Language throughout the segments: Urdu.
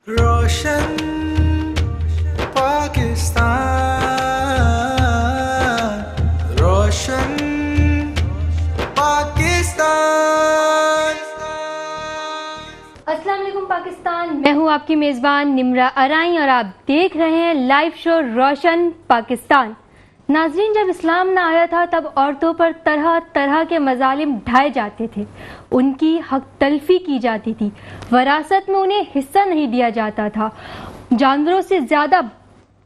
روشن پاکستان، روشن پاکستان۔ السلام علیکم پاکستان، میں ہوں آپ کی میزبان نمرہ ارائیں اور آپ دیکھ رہے ہیں لائیو شو روشن پاکستان۔ ناظرین، جب اسلام نہ آیا تھا تب عورتوں پر طرح طرح کے مظالم ڈھائے جاتے تھے، ان کی حق تلفی کی جاتی تھی، وراثت میں انہیں حصہ نہیں دیا جاتا تھا، جانوروں سے زیادہ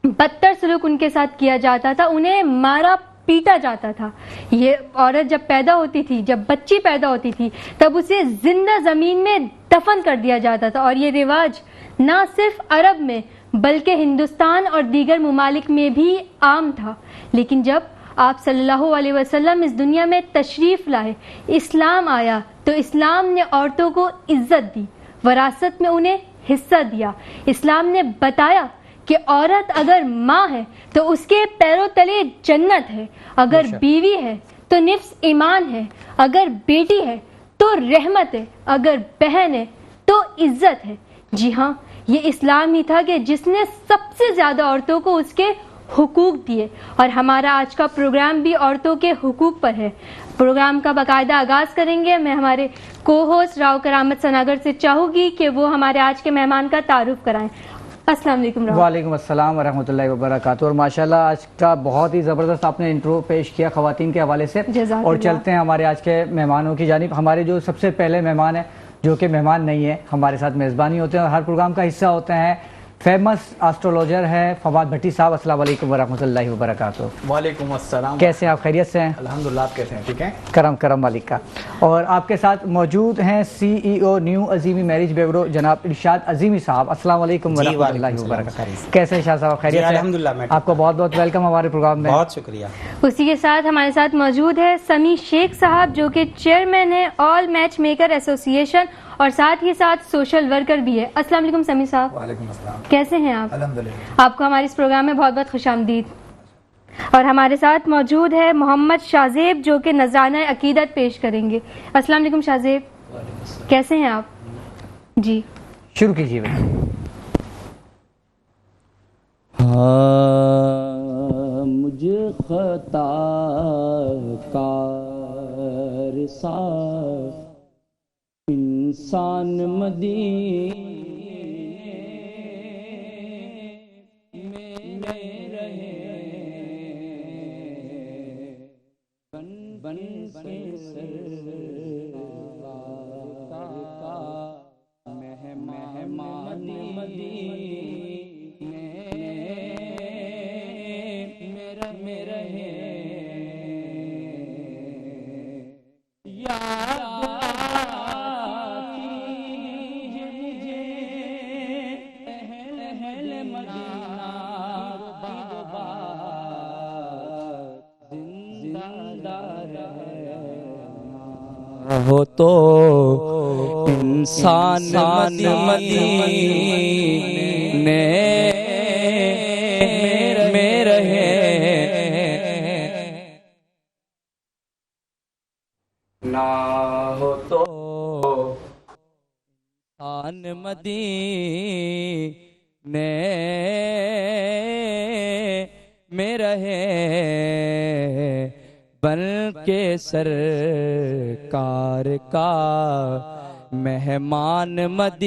بدتر سلوک ان کے ساتھ کیا جاتا تھا، انہیں مارا پیٹا جاتا تھا۔ یہ عورت جب پیدا ہوتی تھی، جب بچی پیدا ہوتی تھی، تب اسے زندہ زمین میں دفن کر دیا جاتا تھا، اور یہ رواج نہ صرف عرب میں بلکہ ہندوستان اور دیگر ممالک میں بھی عام تھا۔ لیکن جب آپ صلی اللہ علیہ وسلم اس دنیا میں تشریف لائے، اسلام آیا، تو اسلام نے عورتوں کو عزت دی، وراثت میں انہیں حصہ دیا۔ اسلام نے بتایا کہ عورت اگر ماں ہے تو اس کے پیروں تلے جنت ہے، اگر بیوی ہے تو نفس ایمان ہے، اگر بیٹی ہے تو رحمت ہے، اگر بہن ہے تو عزت ہے۔ جی ہاں، یہ اسلام ہی تھا کہ جس نے سب سے زیادہ عورتوں کو اس کے حقوق دیے، اور ہمارا آج کا پروگرام بھی عورتوں کے حقوق پر ہے۔ پروگرام کا باقاعدہ آغاز کریں گے، میں ہمارے کو ہوسٹ راؤ کرامت سناگر سے چاہوں گی کہ وہ ہمارے آج کے مہمان کا تعارف کرائیں۔ السلام علیکم راؤ۔ وعلیکم السلام ورحمۃ اللہ وبرکاتہ۔ اور ماشاءاللہ آج کا بہت ہی زبردست آپ نے انٹرو پیش کیا خواتین کے حوالے سے، اور چلتے ہیں ہمارے آج کے مہمانوں کی جانب۔ ہمارے جو سب سے پہلے مہمان ہیں، جو کہ مہمان نہیں ہیں، ہمارے ساتھ میزبانی ہوتے ہیں اور ہر پروگرام کا حصہ ہوتے ہیں، فیمس اسٹرولوجر ہے فواد بھٹی صاحب۔ السلام علیکم ورحمۃ اللہ وبرکاتہ۔ وعلیکم السلام۔ کیسے ہیں آپ؟ خیریت سے ہیں؟ الحمدللہ، آپ کیسے ہیں؟ ٹھیک ہیں، کرم مالک کا۔ اور آپ کے ساتھ موجود ہیں سی ای او نیو عظیمی میرج بیورو جناب ارشاد عظیمی صاحب۔ السلام علیکم ورحمۃ اللہ وبرکاتہ۔ کیسے ہیں شاہ صاحب؟ خیریت سے؟ الحمدللہ میں آپ کو بہت بہت ویلکم ہمارے پروگرام میں۔ بہت شکریہ۔ اسی کے ساتھ ہمارے ساتھ موجود ہے سمی شیخ صاحب، جو کہ چیئرمین ہے آل میچ میکر ایسوسی ایشن اور ساتھ ہی ساتھ سوشل ورکر بھی ہے۔ السلام علیکم سمی صاحب۔ وعلیکم السلام۔ کیسے ہیں آپ؟ الحمدللہ۔ آپ کو ہمارے اس پروگرام میں بہت بہت خوش آمدید۔ اور ہمارے ساتھ موجود ہے محمد شاہزیب، جو کہ نذرانہ عقیدت پیش کریں گے۔ السلام علیکم شاہزیب، کیسے ہیں آپ؟ جی شروع کیجیے بھائی۔ ہاں مجھے خطا کار سا انسان مدینے میں رہے، بن کے سرکار کا مہمان مدینے میں رہے، یا ہو تو انسان مدینے میں رہے، نہ ہو تو انسان مدینے میں رہے، بلکہ سرکار کا مہمان مدینے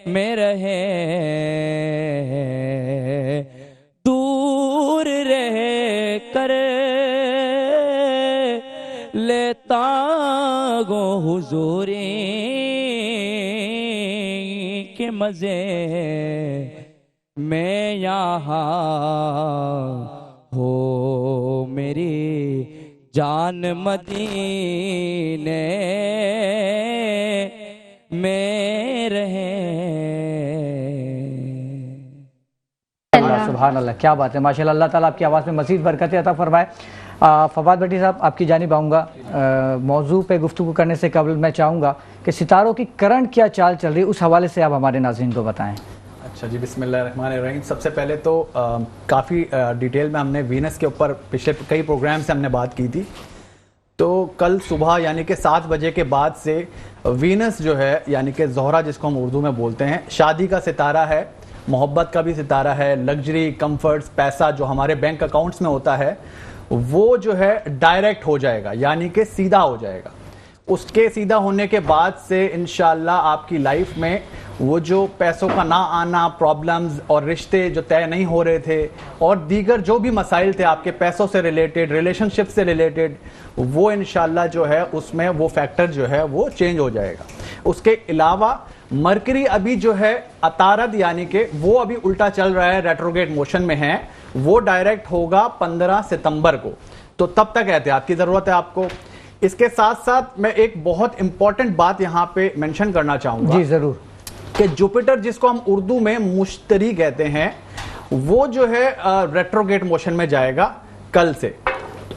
میں رہے، دور رہ کر لیتا گو حضوری کے مزے، میں یہاں ہو میری جان مدینے میں رہے۔ سبحان اللہ، کیا بات ہے، ماشاءاللہ۔ اللہ تعالیٰ آپ کی آواز میں مزید برکتیں عطا فرمائے۔ فواد بھٹی صاحب، آپ کی جانب آؤں گا۔ موضوع پہ گفتگو کرنے سے قبل میں چاہوں گا کہ ستاروں کی کرنٹ کیا چال چل رہی ہے، اس حوالے سے آپ ہمارے ناظرین کو بتائیں۔ اچھا جی، بسم اللہ الرحمن الرحیم۔ سب سے پہلے تو کافی ڈیٹیل میں ہم نے وینس کے اوپر پچھلے کئی پروگرام سے ہم نے بات کی تھی۔ تو کل صبح یعنی کہ 7 بجے کے بعد سے وینس جو ہے یعنی کہ زہرہ جس کو ہم اردو میں بولتے ہیں، شادی کا ستارہ ہے، محبت کا بھی ستارہ ہے، لگژری، کمفرٹس، پیسہ جو ہمارے بینک اکاؤنٹس میں ہوتا ہے وہ جو ہے ڈائریکٹ ہو جائے گا، یعنی کہ سیدھا ہو جائے گا۔ اس کے سیدھا ہونے کے بعد سے انشاءاللہ آپ کی لائف میں وہ جو پیسوں کا نہ آنا، پرابلمز اور رشتے جو طے نہیں ہو رہے تھے اور دیگر جو بھی مسائل تھے آپ کے پیسوں سے ریلیٹڈ، ریلیشن شپ سے ریلیٹڈ، وہ انشاءاللہ جو ہے اس میں وہ فیکٹر جو ہے وہ چینج ہو جائے گا۔ اس کے علاوہ مرکری ابھی جو ہے عطارد یعنی کہ وہ ابھی الٹا چل رہا ہے، ریٹروگریڈ موشن میں ہے، وہ ڈائریکٹ ہوگا 15 ستمبر کو، تو تب تک احتیاط کی ضرورت ہے آپ کو۔ اس کے ساتھ ساتھ میں ایک بہت امپورٹنٹ بات یہاں پہ مینشن کرنا چاہوں گا، جی ضرور، کہ جوپیٹر جس کو ہم اردو میں مشتری کہتے ہیں وہ جو ہے ریٹروگریڈ موشن میں جائے گا کل سے،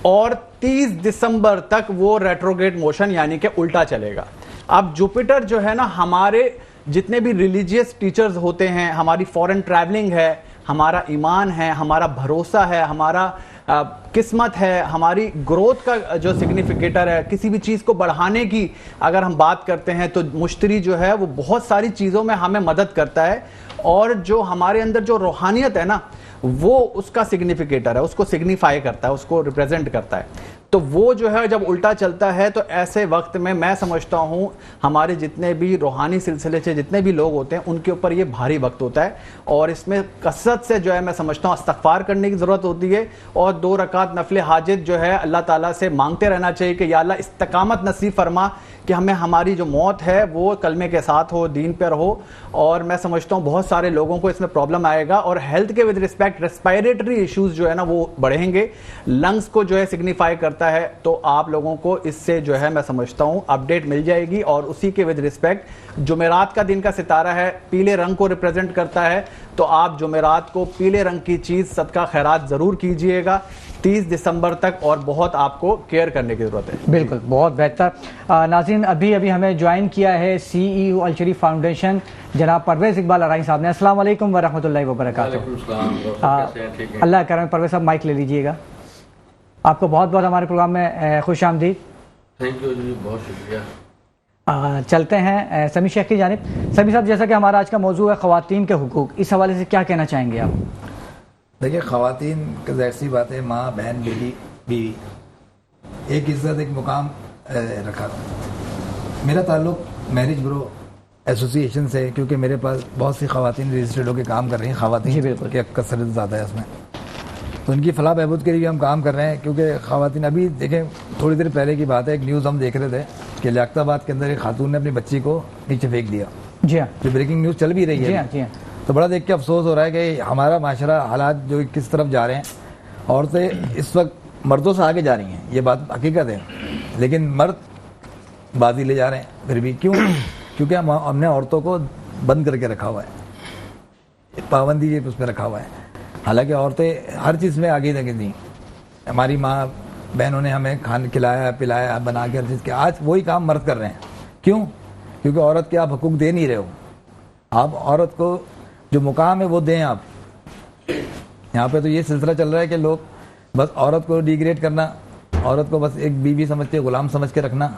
اور 30 دسمبر تک وہ ریٹروگریڈ موشن یعنی کہ الٹا چلے گا۔ اب جوپیٹر جو ہے نا ہمارے جتنے بھی ریلیجیس ٹیچرز ہوتے ہیں، ہماری فورن ٹریولنگ ہے، ہمارا ایمان ہے، ہمارا بھروسہ ہے، ہمارا قسمت ہے، ہماری گروتھ کا جو سگنیفیکیٹر ہے، کسی بھی چیز کو بڑھانے کی اگر ہم بات کرتے ہیں تو مشتری جو ہے وہ بہت ساری چیزوں میں ہمیں مدد کرتا ہے، اور جو ہمارے اندر جو روحانیت ہے نا وہ اس کا سگنیفیکیٹر ہے، اس کو سگنیفائی کرتا ہے، اس کو ریپریزنٹ کرتا ہے۔ تو وہ جو ہے جب الٹا چلتا ہے تو ایسے وقت میں سمجھتا ہوں ہمارے جتنے بھی روحانی سلسلے سے جتنے بھی لوگ ہوتے ہیں ان کے اوپر یہ بھاری وقت ہوتا ہے، اور اس میں کثرت سے جو ہے میں سمجھتا ہوں استغفار کرنے کی ضرورت ہوتی ہے، اور 2 رکعت نفل حاجت جو ہے اللہ تعالیٰ سے مانگتے رہنا چاہیے کہ یا اللہ استقامت نصیب فرما کہ ہمیں ہماری جو موت ہے وہ کلمے کے ساتھ ہو، دین پر ہو۔ اور میں سمجھتا ہوں بہت سارے لوگوں کو اس میں پرابلم آئے گا، اور ہیلتھ کے ود رسپیکٹ ریسپائریٹری ایشوز جو ہے نا وہ بڑھیں گے، لنگس کو جو ہے سگنیفائی کرتا ہے، تو آپ لوگوں کو اس سے جو ہے میں سمجھتا ہوں اپڈیٹ مل جائے گی۔ اور اسی کے ود رسپیکٹ جمعرات کا دن کا ستارہ ہے، پیلے رنگ کو ریپرزینٹ کرتا ہے، تو آپ جمعرات کو پیلے رنگ کی چیز صدقہ خیرات ضرور کیجئے گا 30 دسمبر تک، اور بہت آپ کو کیئر کرنے کی ضرورت ہے۔ بالکل، بہت بہتر۔ ناظرین ابھی ہمیں جوائن کیا ہے CEO الشریف فاؤنڈیشن جناب پرویز اقبال ارائیں صاحب نے۔ السلام علیکم ورحمۃ اللہ وبرکاتہ۔ اللہ کرم پرویز صاحب مائک لے لیجئے گا۔ آپ کو بہت بہت ہمارے پروگرام میں خوش آمدید۔ تھینک یو جی، بہت شکریہ۔ چلتے ہیں سمیع شیخ کی جانب۔ سمیع صاحب، جیسا کہ ہمارا آج کا موضوع ہے خواتین کے حقوق، اس حوالے سے کیا کہنا چاہیں گے آپ؟ دیکھیے، خواتین کا ظاہر سی بات ہے، ماں، بہن، بیٹی، بیوی، ایک عزت، ایک مقام رکھا تھا۔ میرا تعلق میرج برو ایسوسی ایشن سے ہے، کیونکہ میرے پاس بہت سی خواتین رجسٹرڈ ہو کے کام کر رہی ہیں، خواتین کی کثرت زیادہ ہے اس میں، تو ان کی فلاح بہبود کے لیے ہم کام کر رہے ہیں۔ کیونکہ خواتین، ابھی دیکھیں تھوڑی دیر پہلے کی بات ہے، ایک نیوز ہم دیکھ رہے تھے کہ لیاقت آباد کے اندر ایک خاتون نے اپنی بچی کو نیچے پھینک دیا۔ جی ہاں، جو بریکنگ نیوز چل بھی رہی ہے۔ جی ہاں، تو بڑا دیکھ کے افسوس ہو رہا ہے کہ ہمارا معاشرہ، حالات جو کس طرف جا رہے ہیں، عورتیں اس وقت مردوں سے آگے جا رہی ہیں، یہ بات حقیقت ہے، لیکن مرد بازی لے جا رہے ہیں پھر بھی۔ کیوں؟ کیونکہ ہم نے عورتوں کو بند کر کے رکھا ہوا ہے، پابندی اس میں رکھا ہوا ہے۔ حالانکہ عورتیں ہر چیز میں آگے لگی تھیں، ہماری ماں بہنوں نے ہمیں کھانا کھلایا پلایا بنا کے ہر چیز کے، آج وہی کام مرد کر رہے ہیں۔ کیوں؟ کیونکہ عورت کے آپ حقوق دے نہیں رہے ہو، آپ عورت کو جو مقام ہے وہ دیں آپ۔ یہاں پہ تو یہ سلسلہ چل رہا ہے کہ لوگ بس عورت کو ڈیگریڈ کرنا، عورت کو بس ایک بیوی سمجھ کے، غلام سمجھ کے رکھنا،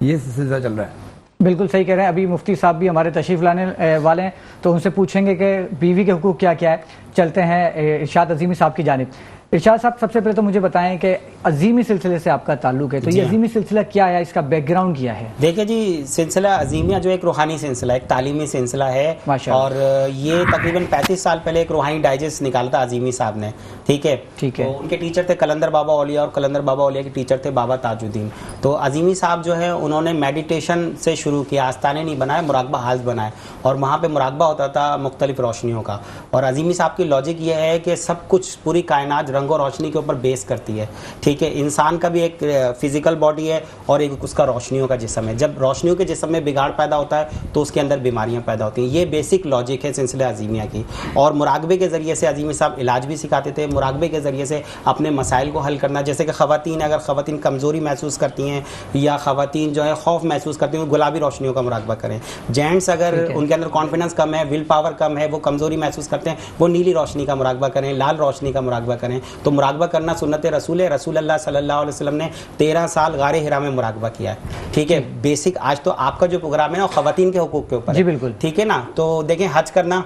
یہ سلسلہ چل رہا ہے۔ بالکل صحیح کہہ رہے ہیں۔ ابھی مفتی صاحب بھی ہمارے تشریف لانے والے ہیں، تو ان سے پوچھیں گے کہ بیوی کے حقوق کیا کیا ہے۔ چلتے ہیں ارشاد عظیمی صاحب کی جانب۔ ارشاد صاحب، سب سے پہلے تو مجھے بتائیں کہ عظیمی سلسلے سے آپ کا تعلق ہے، تو یہ عظیمی سلسلہ کیا ہے، اس کا بیک گراؤنڈ کیا ہے؟ دیکھیں جی، سلسلہ عظیمیہ جو ایک روحانی سلسلہ ہے، ایک تعلیمی سلسلہ ہے، اور یہ تقریباً 35 سال پہلے ایک روحانی ڈائجسٹ نکالا تھا عظیمی صاحب نے، ٹھیک ہے؟ ان کے ٹیچر تھے قلندر بابا اولیاء، اور قلندر بابا اولیاء کے ٹیچر تھے بابا تاج الدین۔ تو عظیمی صاحب جو ہے انہوں نے میڈیٹیشن سے شروع کیا، آستانے نہیں بنائے، مراقبہ ہاؤس بنائے، اور وہاں پہ مراقبہ ہوتا تھا مختلف روشنیوں کا۔ اور عظیمی صاحب کی لاجک یہ ہے کہ سب کچھ، پوری کائنات رنگ و روشنی کے اوپر بیس کرتی ہے، ٹھیک ہے؟ انسان کا بھی ایک فزیکل باڈی ہے اور ایک اس کا روشنیوں کا جسم ہے۔ جب روشنیوں کے جسم میں بگاڑ پیدا ہوتا ہے تو اس کے اندر بیماریاں پیدا ہوتی ہیں۔ یہ بیسک لاجک ہے سلسلہ عظیمیہ کی۔ اور مراقبے کے ذریعے سے عظیمی صاحب علاج بھی سکھاتے تھے، مراقبے کے ذریعے سے اپنے مسائل کو حل کرنا۔ جیسے کہ خواتین، اگر خواتین کمزوری محسوس کرتی ہیں یا خواتین جو ہے خوف محسوس کرتی ہیں، گلابی روشنیوں کا مراقبہ کریں۔ جینٹس اگر ان کے اندر کانفیڈنس کم ہے، ول پاور کم ہے، وہ کمزوری محسوس کرتے ہیں، وہ نیلی روشنی کا مراقبہ کریں، لال روشنی کا مراقبہ کریں۔ تو مراقبہ کرنا سنت رسول ہے. رسول اللہ صلی اللہ علیہ وسلم نے 13 سال غار حرا میں مراقبہ کیا ہے. ٹھیک ہے, بیسک آج تو آپ کا جو پروگرام ہے نا وہ خواتین کے حقوق کے اوپر. جی بالکل. ٹھیک ہے نا, تو دیکھیں حج کرنا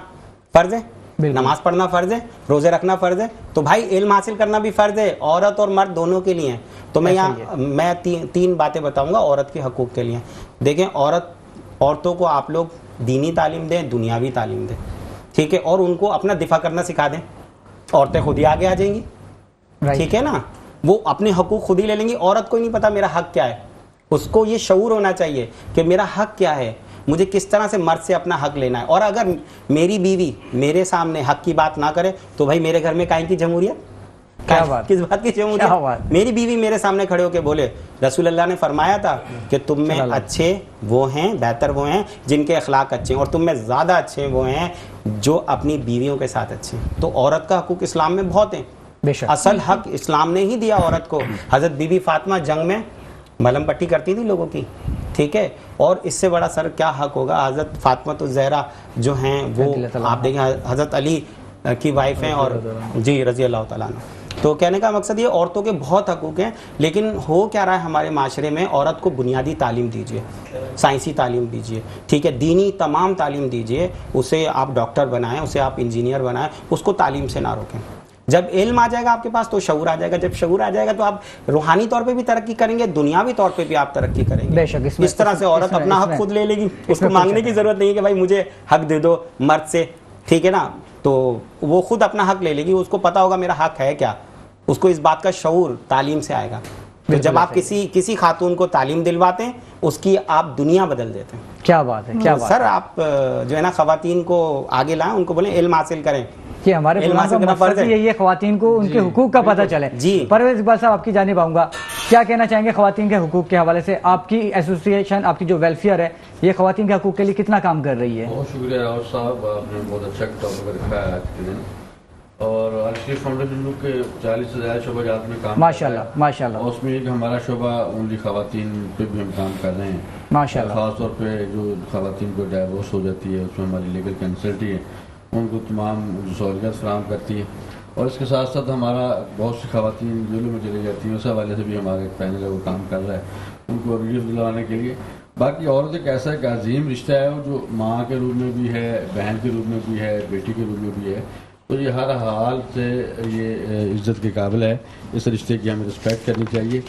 فرض ہے, نماز پڑھنا فرض ہے, روزے رکھنا فرض ہے, تو بھائی علم حاصل کرنا بھی فرض ہے, عورت اور مرد دونوں کے لیے. تو میں یہاں میں تین باتیں بتاؤں گا عورت کے حقوق کے لیے. دیکھیں عورتوں کو آپ لوگ دینی تعلیم دیں, دنیاوی تعلیم دیں. ٹھیک ہے, اور ان کو اپنا دفاع کرنا سکھا دیں. عورتیں خود ہی آگے آ جائیں گی. ٹھیک ہے نا, وہ اپنے حقوق خود ہی لے لیں گی. عورت کو ہی نہیں پتا میرا حق کیا ہے, اس کو یہ شعور ہونا چاہیے کہ میرا حق کیا ہے, مجھے کس طرح سے مرد سے اپنا حق لینا ہے. اور اگر میری بیوی میرے سامنے حق کی بات نہ کرے تو بھائی میرے گھر میں کائیں کی جمہوریت, کس بات کی جمہوریت. میری بیوی میرے سامنے کھڑے ہو کے بولے رسول اللہ نے فرمایا تھا کہ تم میں اچھے وہ ہیں, بہتر وہ ہیں جن کے اخلاق اچھے ہیں, اور تم میں زیادہ اچھے وہ ہیں جو اپنی بیویوں کے ساتھ اچھے ہیں. تو عورت کا حقوق اسلام میں بہت ہیں. اصل حق اسلام نے ہی دیا عورت کو. حضرت بی بی فاطمہ جنگ میں ملہم پٹی کرتی تھی لوگوں کی. ٹھیک ہے, اور اس سے بڑا سر کیا حق ہوگا. حضرت فاطمہ الزہرا جو ہیں وہ آپ دیکھیں حضرت علی کی وائف ہیں, اور جی رضی اللہ تعالیٰ عنہ. تو کہنے کا مقصد یہ عورتوں کے بہت حقوق ہیں, لیکن ہو کیا رہا ہے ہمارے معاشرے میں, عورت کو بنیادی تعلیم دیجیے, سائنسی تعلیم دیجیے. ٹھیک ہے, دینی تمام تعلیم دیجیے. اسے آپ ڈاکٹر بنائیں, اسے آپ انجینئر بنائیں, اس کو تعلیم سے نہ روکیں. جب علم آ جائے گا آپ کے پاس تو شعور آ جائے گا. جب شعور آ جائے گا تو آپ روحانی طور پہ بھی ترقی کریں گے, دنیاوی طور پہ بھی آپ ترقی کریں گے. اس طرح سے عورت اپنا حق خود لے لے گی. اس کو مانگنے کی ضرورت نہیں ہے کہ بھائی مجھے حق دے دو مرد سے. ٹھیک ہے نا, تو وہ خود اپنا حق لے لے گی. اس کو پتا ہوگا میرا حق ہے کیا, اس کو اس بات کا شعور تعلیم سے آئے گا. تو جب آپ کسی خاتون کو تعلیم دلواتے ہیں اس کی آپ دنیا بدل دیتے ہیں. کیا بات ہے, کیا بات. سر آپ جو ہے نا خواتین کو آگے لائیں, ان کو بولیں علم حاصل کریں. کہ ہمارے مقصد یہی ہے خواتین کو ان کے حقوق کا پتہ چلے. جی پرویز اقبال صاحب آپ کی جانب آؤں گا, کیا کہنا چاہیں گے خواتین کے حقوق کے حوالے سے. آپ کی ایسوسیشن, آپ کی جو ویلفیئر ہے, یہ خواتین کے حقوق کے لیے کتنا کام کر رہی ہے؟ بہت شکریہ راوت صاحب, آپ نے بہت اچھا ٹاپک رکھا ہے آج کے دن. اور الشریف فاؤنڈیشن کے 40 سے زیادہ شعبہ جات میں کام ماشاءاللہ, اور اس میں ایک ہمارا شعبہ اونلی خواتین پہ بھی ہم کام کر رہے ہیں ماشاءاللہ. خاص طور پہ جو خواتین کو ڈائیورس ہو جاتی ہے اس میں ہماری لیگل کنسلٹی ہے, ان کو تمام سہولیات فراہم کرتی ہے. اور اس کے ساتھ ساتھ ہمارا بہت سی خواتین جیلوں میں چلی جاتی ہیں, اس حوالے سے بھی ہمارا ایک پینل ہے وہ کام کر رہا ہے ان کو ریلیف دلانے کے لیے. باقی عورت ایک ایسا ایک عظیم رشتہ ہے جو ماں کے روپ میں بھی ہے, بہن کے روپ میں بھی ہے, بیٹی کے روپ میں بھی ہے. تو یہ ہر حال سے یہ عزت کے قابل ہے. اس رشتے کی ہمیں رسپیکٹ کرنی چاہیے.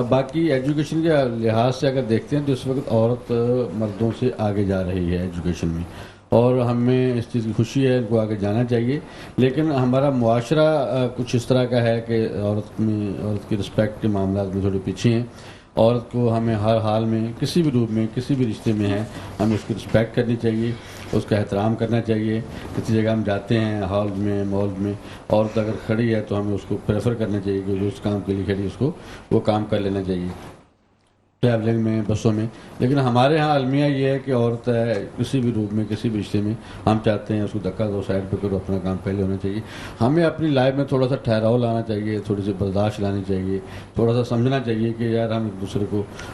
باقی ایجوکیشن کے لحاظ سے اگر دیکھتے ہیں تو اس وقت عورت مردوں سے آگے جا رہی ہے ایجوکیشن میں, اور ہمیں اس چیز کی خوشی ہے, ان کو آگے جانا چاہیے. لیکن ہمارا معاشرہ کچھ اس طرح کا ہے کہ عورت کی رسپیکٹ کے معاملات میں تھوڑے پیچھے ہیں. عورت کو ہمیں ہر حال میں کسی بھی روپ میں کسی بھی رشتے میں ہے ہمیں اس کی رسپیکٹ کرنی چاہیے, اس کا احترام کرنا چاہیے. کسی جگہ ہم جاتے ہیں ہال میں, مال میں, عورت اگر کھڑی ہے تو ہمیں اس کو پریفر کرنا چاہیے کہ جو اس کام کے لیے کھڑی اس کو وہ کام کر لینا چاہیے, ٹریولنگ میں, بسوں میں. لیکن ہمارے ہاں المیہ یہ ہے کہ عورت ہے کسی بھی روپ میں کسی بھی رشتے میں ہم چاہتے ہیں اس کو دھکا دو, سائڈ پہ کرو, اپنا کام پہلے ہونا چاہیے. ہمیں اپنی لائف میں تھوڑا سا ٹھہراؤ لانا چاہیے, تھوڑی سی برداشت لانی چاہیے, تھوڑا سا سمجھنا چاہیے کہ یار ہم ایک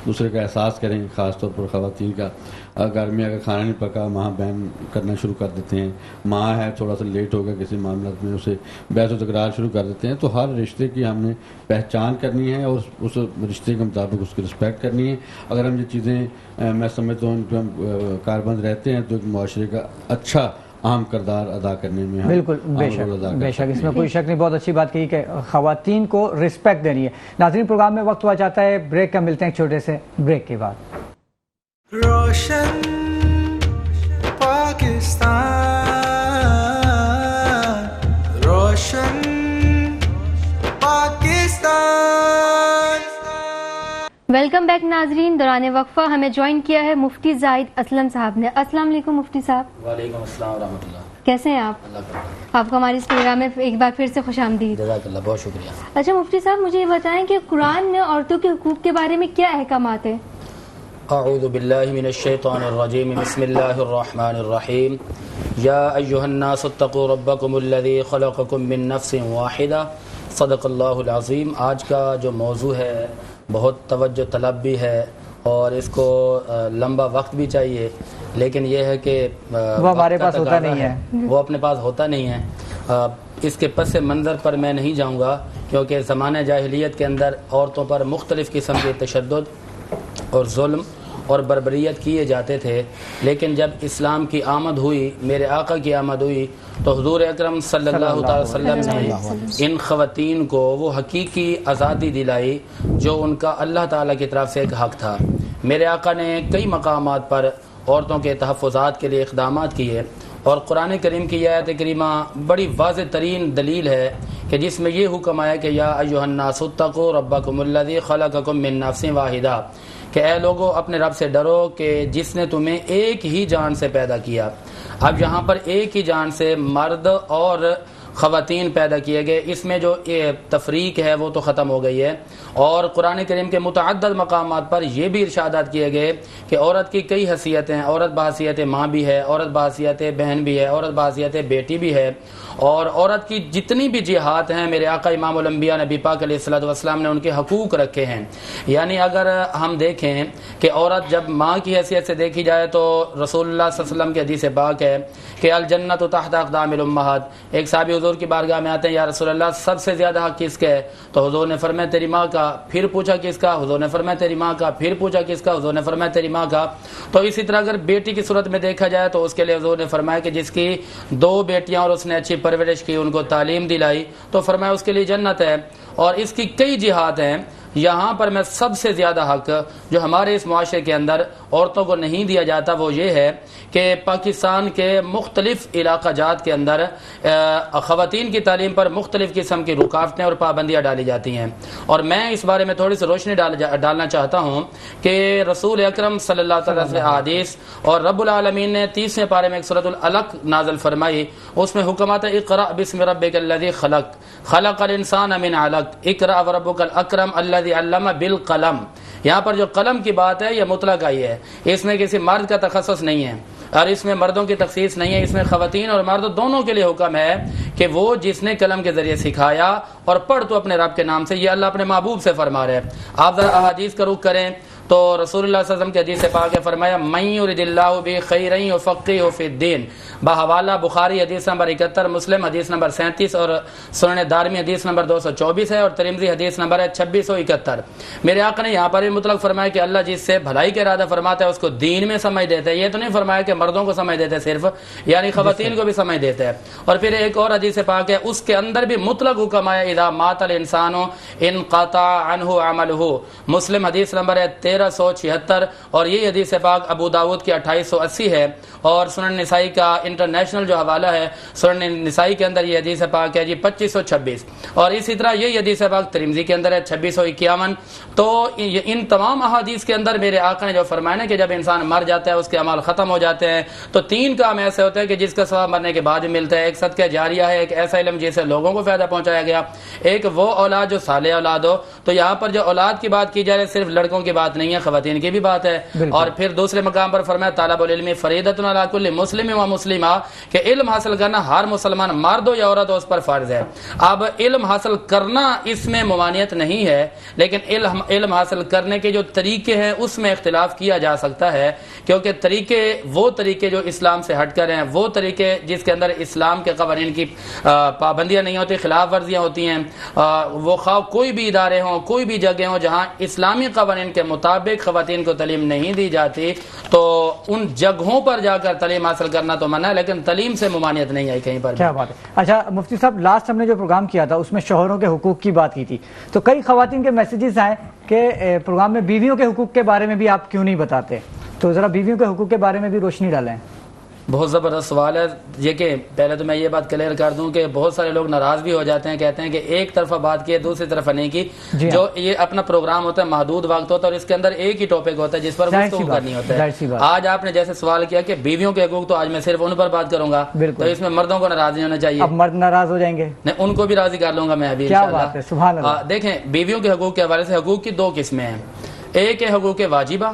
دوسرے کا احساس کریں. خاص طور پر خواتین کا, گھر میں اگر کھانا نہیں پکا ماں بہن کرنا شروع کر دیتے ہیں, ماں ہے تھوڑا سا لیٹ ہو گیا کسی معاملات میں اسے بحث و تکرار شروع کر دیتے ہیں. تو ہر رشتے کی ہم نے پہچان کرنی ہے اور اس رشتے کے مطابق اس کی رسپیکٹ کرنی ہے. اگر ہم یہ چیزیں میں سمجھتا ہوں ان پہ ہم کاربند رہتے ہیں تو ایک معاشرے کا اچھا اہم کردار ادا کرنے میں بالکل بے شک اس میں کوئی شک نہیں. بہت اچھی بات کہی کہ خواتین کو رسپیکٹ دینی ہے. ناظرین پروگرام میں وقت ہوا جاتا ہے بریک کا, ملتے ہیں ایک چھوٹے سے بریک کے بعد. روشن پاکستان, روشن پاکستان. ویلکم بیک ناظرین. دوران وقفہ ہمیں جوائن کیا ہے مفتی زاہد اسلم صاحب نے. السلام علیکم مفتی صاحب. وعلیکم السلام ورحمۃ اللہ. کیسے ہیں آپ؟ آپ کو ہمارے اس پروگرام میں ایک بار پھر سے خوش آمدید. جزاک اللہ, بہت شکریہ. اچھا مفتی صاحب مجھے یہ بتائیں کہ قرآن میں عورتوں کے حقوق کے بارے میں کیا احکامات ہیں؟ اعوذ باللہ من الشیطان الرجیم, بسم اللہ الرحمن الرحیم. یا ایہا الناس اتقوا ربکم الذی خلقکم من نفس واحدہ, صدق اللہ العظیم. آج کا جو موضوع ہے بہت توجہ طلب بھی ہے اور اس کو لمبا وقت بھی چاہیے, لیکن یہ ہے کہ وہ ہمارے پاس ہوتا نہیں ہے, وہ اپنے پاس ہوتا نہیں ہے. اس کے پس منظر پر میں نہیں جاؤں گا، کیونکہ زمانہ جاہلیت کے اندر عورتوں پر مختلف قسم کے تشدد اور ظلم اور بربریت کیے جاتے تھے، لیکن جب اسلام کی آمد ہوئی، میرے آقا کی آمد ہوئی، تو حضور اکرم صلی اللہ علیہ وسلم نے ان خواتین کو وہ حقیقی آزادی دلائی جو ان کا اللہ تعالیٰ کی طرف سے ایک حق تھا۔ میرے آقا نے کئی مقامات پر عورتوں کے تحفظات کے لیے اقدامات کیے، اور قرآن کریم کی آیت کریمہ بڑی واضح ترین دلیل ہے کہ جس میں یہ حکم آیا کہ یا ایھا الناس اتقوا ربکم الذی خلقکم من نفس واحدہ، کہ اے لوگو اپنے رب سے ڈرو کہ جس نے تمہیں ایک ہی جان سے پیدا کیا۔ اب یہاں پر ایک ہی جان سے مرد اور خواتین پیدا کیے گئے، اس میں جو تفریق ہے وہ تو ختم ہو گئی ہے، اور قرآن کریم کے متعدد مقامات پر یہ بھی ارشادات کیے گئے کہ عورت کی کئی حیثیتیں ہیں، عورت بحیثیت ماں بھی ہے، عورت بحیثیت بہن بھی ہے، عورت بحیثیت بیٹی بھی ہے، اور عورت کی جتنی بھی جہات ہیں میرے آقا امام الانبیاء نبی پاک علیہ الصلوۃ والسلام نے ان کے حقوق رکھے ہیں۔ یعنی اگر ہم دیکھیں کہ عورت جب ماں کی حیثیت سے دیکھی جائے تو رسول اللہ صلی اللہ علیہ وسلم کی حدیث پاک ہے کہ الجنت تحت اقدام الامہات۔ ایک صحابی حضور کی بارگاہ میں آتے ہیں، یا رسول اللہ سب سے زیادہ حق کس کا ہے؟ تو حضور نے فرمایا تیری ماں کا، پھر پوچھا کس کا؟ حضور نے فرمایا تیری ماں کا، پھر پوچھا کس کا؟ حضور نے فرمایا تیری ماں کا۔ تو اسی طرح اگر بیٹی کی صورت میں دیکھا جائے تو اس کے لیے حضور نے فرمایا کہ جس کی 2 بیٹیاں اور اس نے اچھی پرورش کی، ان کو تعلیم دلائی، تو فرمایا اس کے لیے جنت ہے۔ اور اس کی کئی جہات ہیں، یہاں پر میں سب سے زیادہ حق جو ہمارے اس معاشرے کے اندر عورتوں کو نہیں دیا جاتا وہ یہ ہے کہ پاکستان کے مختلف علاقہ جات کے اندر خواتین کی تعلیم پر مختلف قسم کی رکاوٹیں اور پابندیاں ڈالی جاتی ہیں، اور میں اس بارے میں تھوڑی سی روشنی ڈالنا چاہتا ہوں کہ رسول اکرم صلی اللہ علیہ وسلم احادیث اور رب العالمین نے 30ویں پارے میں ایک سورۃ العلق نازل فرمائی، اس میں حکم آتا ہے اقرأ بسم ربک الذی خلق خلق الانسان من علق اقرأ وربک الاکرم الذی علم بالقلم۔ یہاں پر جو قلم کی بات ہے یہ مطلق آئی ہے، اس میں کسی مرد کا تخصص نہیں ہے اور اس میں مردوں کی تخصیص نہیں ہے، اس میں خواتین اور مرد دونوں کے لیے حکم ہے کہ وہ جس نے قلم کے ذریعے سکھایا اور پڑھ تو اپنے رب کے نام سے، یہ اللہ اپنے محبوب سے فرما رہے ہیں۔ آپ ذرا احادیث کا رخ کریں تو رسول اللہ صلی اللہ علیہ وسلم کے حدیث پاک ہے، فرمایا من یرد اللہ بہ خیرا یفقہہ فی الدین، بحوالہ بخاری حدیث نمبر 71، مسلم حدیث نمبر 37 اور سنن دارمی حدیث نمبر 224 ہے، اور ترمذی حدیث نمبر ہے 2671۔ میرے آقا نے یہاں پر بھی مطلق فرمایا کہ اللہ جس سے بھلائی کا ارادہ فرماتا ہے اس کو دین میں سمجھ دیتا ہے، یہ تو نہیں فرمایا کہ مردوں کو سمجھ دیتے صرف، یعنی خواتین کو بھی سمجھ دیتا ہے۔ اور پھر ایک اور حدیث پاک ہے اس کے اندر بھی مطلق حکم آیا اذا مات الانسان انقطع عنہ عملہ، مسلم حدیث نمبر ہے 1376، اور یہ حدیث پاک ابو داود کی 2880 ہے، اور سنن نسائی کا انٹرنیشنل جو حوالہ ہے سنن نسائی کے اندر یہ حدیث پاک ہے جی 2526، اور اسی طرح یہ حدیث پاک ترمذی کے اندر ہے 2651۔ تو ان تمام احادیث کے اندر میرے آقا نے جو فرمایا نا کہ جب انسان مر جاتا ہے اس کے اعمال ختم ہو جاتے ہیں تو 3 کام ایسے ہوتے ہیں کہ جس کا ثواب مرنے کے بعد ملتا ہے، ایک صدقہ جاریہ ہے، ایک ایسا علم جس سے لوگوں کو فائدہ پہنچایا گیا، ایک وہ اولاد جو صالح اولاد ہو۔ تو یہاں پر جو اولاد کی بات کی جا رہی ہے صرف لڑکوں کی بات نہیں ہے، خواتین کی بھی بات ہے۔ اور پھر دوسرے مقام پر فرمایا طالب العلم فریضۃ علی کل مسلم و مسلمہ، کہ علم حاصل کرنا ہر مسلمان مرد ہو یا عورت ہو اس پر فرض ہے۔ اب علم حاصل کرنا اس میں ممانعت نہیں ہے، لیکن علم حاصل کرنے کے جو طریقے ہیں اس میں اختلاف کیا جا سکتا ہے، کیونکہ وہ طریقے جو اسلام سے ہٹ کر ہیں، وہ طریقے جس کے اندر اسلام کے قوانین کی پابندیاں نہیں ہوتی، خلاف ورزیاں ہوتی ہیں، وہ خواہ کوئی بھی ادارے ہوں، کوئی بھی جگہ ہوں جہاں اسلامی قوانین کے مطابق خواتین کو تعلیم نہیں دی جاتی، تو ان جگہوں پر جا کر تعلیم حاصل کرنا تو منع ہے، لیکن تعلیم سے ممانعت نہیں آئی کہیں پر۔ کیا بات ہے۔ اچھا مفتی صاحب، لاسٹ ہم نے جو پروگرام کیا تھا اس میں شوہروں کے حقوق کی بات کی تھی، تو کئی خواتین کے میسیجز آئے کہ پروگرام میں بیویوں کے حقوق کے بارے میں بھی آپ کیوں نہیں بتاتے، تو ذرا بیویوں کے حقوق کے بارے میں بھی روشنی ڈالیں۔ بہت زبردست سوال ہے یہ، کہ پہلے تو میں یہ بات کلیئر کر دوں کہ بہت سارے لوگ ناراض بھی ہو جاتے ہیں، کہتے ہیں کہ ایک طرفہ بات کی ہے دوسری طرفہ نہیں کی۔ جو یہ اپنا پروگرام ہوتا ہے محدود وقت ہوتا ہے اور اس کے اندر ایک ہی ٹاپک ہوتا ہے جس پر گفتگو کرنی ہوتا ہے۔ آج آپ نے جیسے سوال کیا کہ بیویوں کے حقوق، تو آج میں صرف ان پر بات کروں گا، تو اس میں مردوں کو ناراض نہیں ہونا چاہیے۔ اب مرد ناراض ہو جائیں گے؟ نہیں، ان کو بھی راضی کر لوں گا میں ابھی انشاءاللہ۔ سبحان اللہ۔ دیکھیں بیویوں کے حقوق کے حوالے سے حقوق کی 2 قسمیں ہیں، ایک ہے حقوق واجبہ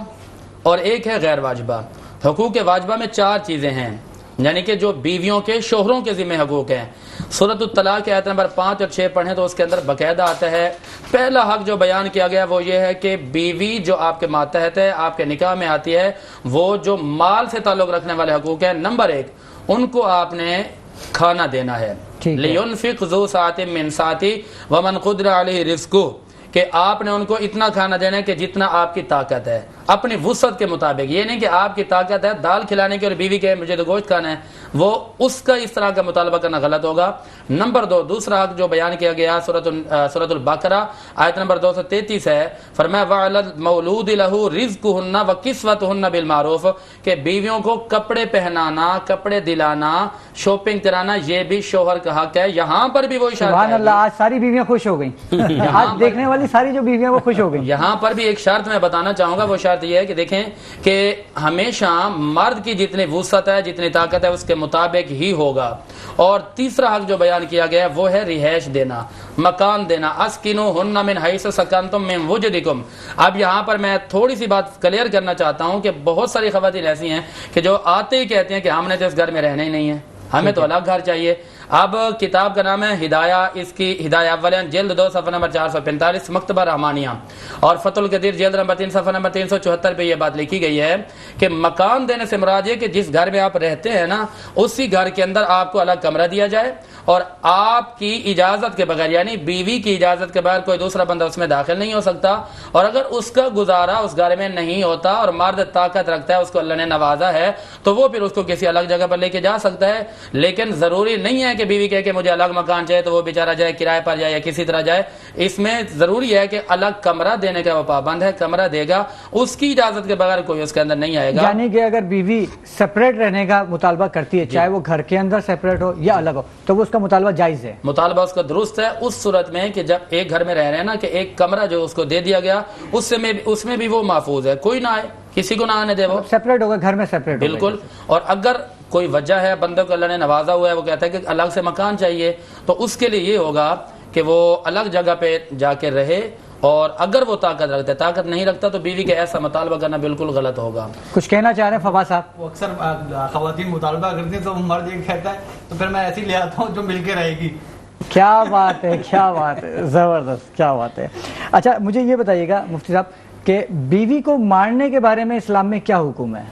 اور ایک ہے غیر واجبہ۔ حقوق واجبہ میں 4 چیزیں ہیں، یعنی کہ جو بیویوں کے شوہروں کے ذمہ حقوق ہیں۔ سورۃ الطلاق آیت نمبر 5 اور 6 پڑھیں تو اس کے اندر باقاعدہ آتا ہے، پہلا حق جو بیان کیا گیا وہ یہ ہے کہ بیوی جو آپ کے ماتحت ہے، آپ کے نکاح میں آتی ہے، وہ جو مال سے تعلق رکھنے والے حقوق ہیں، نمبر 1 ان کو آپ نے کھانا دینا ہے، لِيُنْفِقْ ذُو سَعَةٍ مِّن سَعَتِهِ وَمَنْ قُدِرَ عَلَيْهِ رِزْقُهُ کہ آپ نے ان کو اتنا کھانا دینا ہے کہ جتنا آپ کی طاقت ہے، اپنی وسعت کے مطابق. یہ نہیں کہ آپ کی طاقت ہے دال کھلانے کی اور بیوی کہ مجھے تو گوشت کھانا ہے، وہ اس کا اس طرح کا مطالبہ کرنا غلط ہوگا. نمبر 2 دوسرا حق جو بیان کیا گیا سورۃ البقرہ آیت نمبر 233 ہے، فرمایا وَعَلَى الْمَوْلُودِ لَهُ رِزْقُهُنَّ وَكِسْوَتُهُنَّ بِالْمَعْرُوفِ کہ بیویوں کو کپڑے پہنانا، کپڑے دلانا، شاپنگ کرانا یہ بھی شوہر کا حق ہے. یہاں پر بھی وہ اشارہ ہے. سبحان اللہ، آج ساری بیویاں خوش ہو گئیں. آج دیکھنے والی ساری جو بیویاں وہ خوش ہو گئیں. یہاں پر بھی ایک شرط میں بتانا چاہوں گا، وہ شرط یہ ہے کہ دیکھیں کہ ہمیشہ مرد کی جتنی وسعت ہے، جتنی طاقت ہے، اس کے مطابق ہی ہوگا. اور تیسرا حق جو بیان کیا گیا ہے وہ ہے رہائش دینا، مکان دینا. اسکنوہن من حیث سکنتم من وجدکم. اب یہاں پر میں تھوڑی سی بات کلیئر کرنا چاہتا ہوں کہ بہت ساری خواتین ایسی ہیں کہ جو آتے ہی کہتے ہیں کہ ہم نے تو اس گھر میں رہنا ہی نہیں ہے، ہمیں تو الگ گھر چاہیے. اب کتاب کا نام ہے ہدایہ، اس کی ہدایہ اولین جلد 2 صفحہ نمبر 445 مکتبہ رحمانیہ، اور فتح القدیر جلد نمبر 3 صفحہ نمبر 374 پہ یہ بات لکھی گئی ہے کہ مکان دینے سے مراد یہ کہ جس گھر میں آپ رہتے ہیں نا اسی گھر کے اندر آپ کو الگ کمرہ دیا جائے اور آپ کی اجازت کے بغیر، یعنی بیوی کی اجازت کے بغیر کوئی دوسرا بندہ اس میں داخل نہیں ہو سکتا. اور اگر اس کا گزارا اس گھر میں نہیں ہوتا اور مرد طاقت رکھتا ہے، اس کو اللہ نے نوازا ہے، تو وہ پھر اس کو کسی الگ جگہ پر لے کے جا سکتا ہے. لیکن ضروری نہیں ہے کہ بیوی کہے کہ مجھے الگ مکان چاہیے تو وہ بیچارہ جائے کرائے پر جائے یا کسی طرح جائے. اس میں ضروری ہے کہ الگ کمرہ دینے کا وہ پابند ہے، کمرہ دے گا، اس کی اجازت کے بغیر کوئی اس کے اندر نہیں آئے گا. یعنی کہ اگر بیوی سپریٹ رہنے کا مطالبہ کرتی ہے، چاہے وہ گھر کے اندر سپریٹ ہو یا الگ ہو، تو وہ اس کا مطالبہ جائز ہے. مطالبہ اس کا درست ہے اس صورت میں کہ جب ایک گھر میں رہ رہے ہیں نا کہ ایک کمرہ جو اس کو دے دیا گیا اس میں بھی وہ محفوظ ہے، کوئی نہ آئے، کسی کو نہ آنے دے، وہ سپریٹ ہوگا، گھر میں سپریٹ ہوگا. بالکل. اور اگر کوئی وجہ ہے بندے کو اللہ نے نوازا ہوا ہے، وہ کہتا ہے کہ الگ سے مکان چاہیے، تو اس کے لیے یہ ہوگا کہ وہ الگ جگہ پہ جا کے رہے. اور اگر وہ طاقت رکھتا ہے، طاقت نہیں رکھتا تو بیوی کے ایسا مطالبہ کرنا بالکل غلط ہوگا. کچھ کہنا چاہ رہے ہیں فواد صاحب؟ وہ اکثر خواتین مطالبہ کرتی ہیں تو مرد یہ کہتا ہے تو پھر میں ایسی لے آتا ہوں جو مل کے رہے گی. کیا بات ہے، کیا بات ہے، زبردست، کیا بات ہے. اچھا مجھے یہ بتائیے گا مفتی صاحب کہ بیوی کو مارنے کے بارے میں اسلام میں کیا حکم ہے؟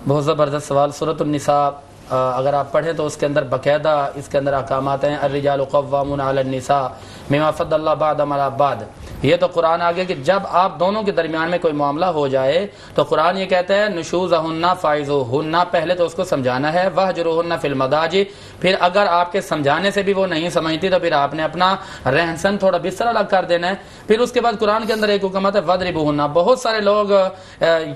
بہت زبردست سوال. سورۃ النساء اگر آپ پڑھیں تو اس کے اندر باقاعدہ اس کے اندر احکامات ہیں. الرجال قوامون علی النساء بما فضل اللہ بعضهم علی بعض. یہ تو قرآن آگے کہ جب آپ دونوں کے درمیان میں کوئی معاملہ ہو جائے تو قرآن یہ کہتا ہے نشوزہن فائزوہن، پہلے تو اس کو سمجھانا ہے، وہجروہن فی المضاجع. پھر اگر آپ کے سمجھانے سے بھی وہ نہیں سمجھتی تو پھر آپ نے اپنا رہن سہن تھوڑا بستر الگ کر دینا ہے. پھر اس کے بعد قرآن کے اندر ایک حکم ہے وضربوہن. بہت سارے لوگ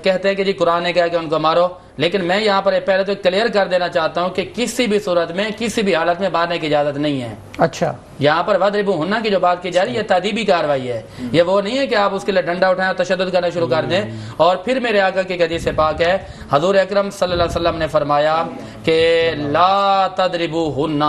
کہتے ہیں کہ جی قرآن نے کہا کہ ان کو مارو، لیکن میں یہاں پر پہلے تو کلیئر کر دینا چاہتا ہوں کہ کسی بھی صورت میں کسی بھی حالت میں مارنے کی اجازت نہیں ہے. اچھا، یہاں پر وضربوہن کی جو بات کی جا رہی ہے یہ تادیبی کارروائی ہے. یہ وہ نہیں ہے کہ آپ اس کے لیے ڈنڈا اٹھائیں اور تشدد کرنا شروع کر دیں. اور پھر میرے آقا کی حدیث پاک ہے، حضور اکرم صلی اللہ علیہ وسلم نے فرمایا کہ لا تضربوہن،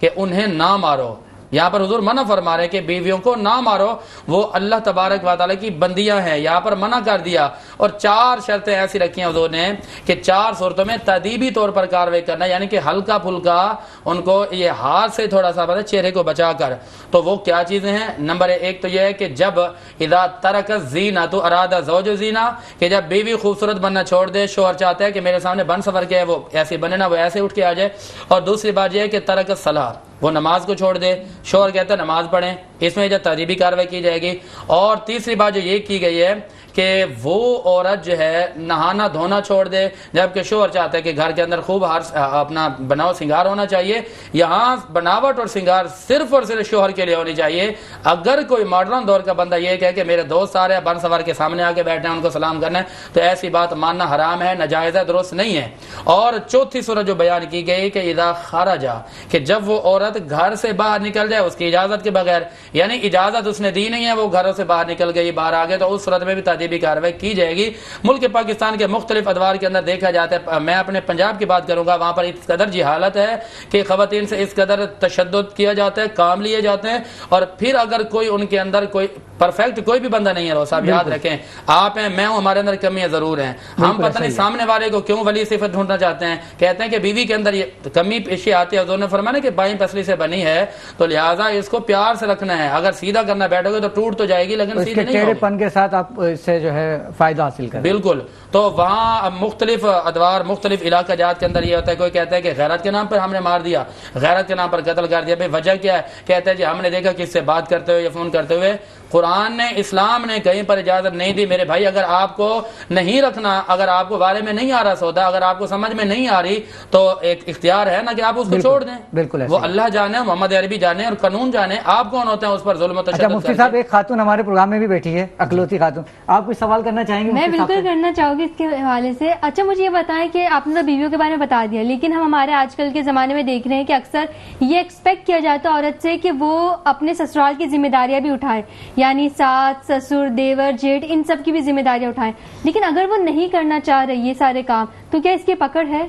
کہ انہیں نہ مارو. یہاں پر حضور منع فرما رہے ہیں کہ بیویوں کو نہ مارو، وہ اللہ تبارک و تعالیٰ کی بندیاں ہیں. یہاں پر منع کر دیا اور 4 شرطیں ایسی رکھی ہیں حضور نے کہ 4 صورتوں میں تادیبی طور پر کارروائی کرنا، یعنی کہ ہلکا پھلکا ان کو یہ ہاتھ سے تھوڑا سا چہرے کو بچا کر. تو وہ کیا چیزیں ہیں؟ نمبر 1 تو یہ ہے کہ جب اذا ترک الزینہ تو ارادہ زوج زینہ، کہ جب بیوی خوبصورت بننا چھوڑ دے، شوہر چاہتا ہے کہ میرے سامنے بن سفر کے ہے وہ ایسے بنے نا، وہ ایسے اٹھ کے آ جائے. اور دوسری بات یہ ہے کہ ترک الصلاۃ، وہ نماز کو چھوڑ دے، شوہر کہتا ہے نماز پڑھیں، اس میں جو تادیبی کارروائی کی جائے گی. اور تیسری بات جو یہ کی گئی ہے کہ وہ عورت جو ہے نہانا دھونا چھوڑ دے، جبکہ شوہر چاہتا ہے کہ گھر کے اندر خوب اپنا بناؤ سنگار ہونا چاہیے. یہاں بناوٹ اور سنگار صرف اور صرف شوہر کے لیے ہونی چاہیے. اگر کوئی ماڈرن دور کا بندہ یہ کہے کہ میرے دوست آ رہے ہیں بن سوار کے سامنے آ کے بیٹھے ہیں، ان کو سلام کرنا ہے، تو ایسی بات ماننا حرام ہے، ناجائز ہے، درست نہیں ہے. اور چوتھی صورت جو بیان کی گئی کہ اذا خرج، کہ جب وہ عورت گھر سے باہر نکل جائے اس کی اجازت کے بغیر، یعنی اجازت اس نے دی نہیں ہے، وہ گھروں سے باہر نکل گئی، باہر آ گئے، تو اس صورت میں بھی تادیبی کارروائی کی جائے گی. ملک پاکستان کے مختلف ادوار کے اندر دیکھا جاتا ہے. میں اپنے پنجاب کی بات کروں گا، وہاں پر اس قدر جہالت ہے کہ خواتین سے اس قدر تشدد کیا جاتا ہے، کام لیے جاتے ہیں. اور پھر اگر کوئی ان کے اندر کوئی پرفیکٹ کوئی بھی بندہ نہیں ہے، صاحب یاد رکھیں آپ ہیں، میں ہوں، ہمارے اندر کمیاں ضرور ہیں. ہم پتہ نہیں سامنے والے کو کیوں ولی صفت ڈھونڈنا چاہتے ہیں. کہتے ہیں کہ بیوی کے اندر یہ کمی پیشی آتی ہے، حضور نے فرمایا کہ بائیں پسلی سے بنی ہے، تو لہٰذا اس کو پیار سے رکھنا ہے. اگر سیدھا کرنا بیٹھو گے تو ٹوٹ تو جائے گی لیکن سیدھی نہیں ہوگی. ٹیڑھے پن کے ساتھ آپ اس سے سے جو ہے فائدہ حاصل کریں. بالکل. تو وہاں مختلف ادوار مختلف علاقہ جات کے اندر یہ ہوتا ہے, کوئی کہتا ہے کہ غیرت کے نام پر ہم نے مار دیا, غیرت کے نام پر قتل کر دیا. بھائی وجہ کیا ہے؟ کہتے ہیں جی ہم نے دیکھا کس سے بات کرتے ہوئے یا فون کرتے ہوئے. قرآن نے, اسلام نے کہیں پر اجازت نہیں دی. میرے بھائی اگر آپ کو نہیں رکھنا, اگر آپ کو بارے میں نہیں آ رہا سودا, اگر آپ کو سمجھ میں نہیں آ رہی, تو ایک اختیار ہے نا کہ آپ اس کو چھوڑ دیں. بالکل وہ اللہ جانے, محمد عربی جانے اور قانون جانے, آپ کون ہوتے ہیں اس پر ظلم و تشدد. اچھا مفتی صاحب, ایک خاتون ہمارے پروگرام میں بھی بیٹھی ہے, اکلوتی خاتون, آپ کچھ سوال کرنا چاہیں گے؟ میں بالکل کرنا چاہوں گی اس کے حوالے سے. اچھا مجھے یہ بتائیں کہ آپ نے تو بیویوں کے بارے میں بتا دیا, لیکن ہم ہمارے آج کل کے زمانے میں دیکھ رہے ہیں کہ اکثر یہ ایکسپیکٹ کیا جاتا ہے عورت سے کہ وہ اپنے سسرال کی ذمہ داریاں بھی اٹھائے, یعنی ساس, سسر, دیور, جیٹھ, ان سب کی بھی ذمہ داریاں اٹھائیں. لیکن اگر وہ نہیں کرنا چاہ رہی یہ سارے کام, تو کیا اس کی پکڑ ہے؟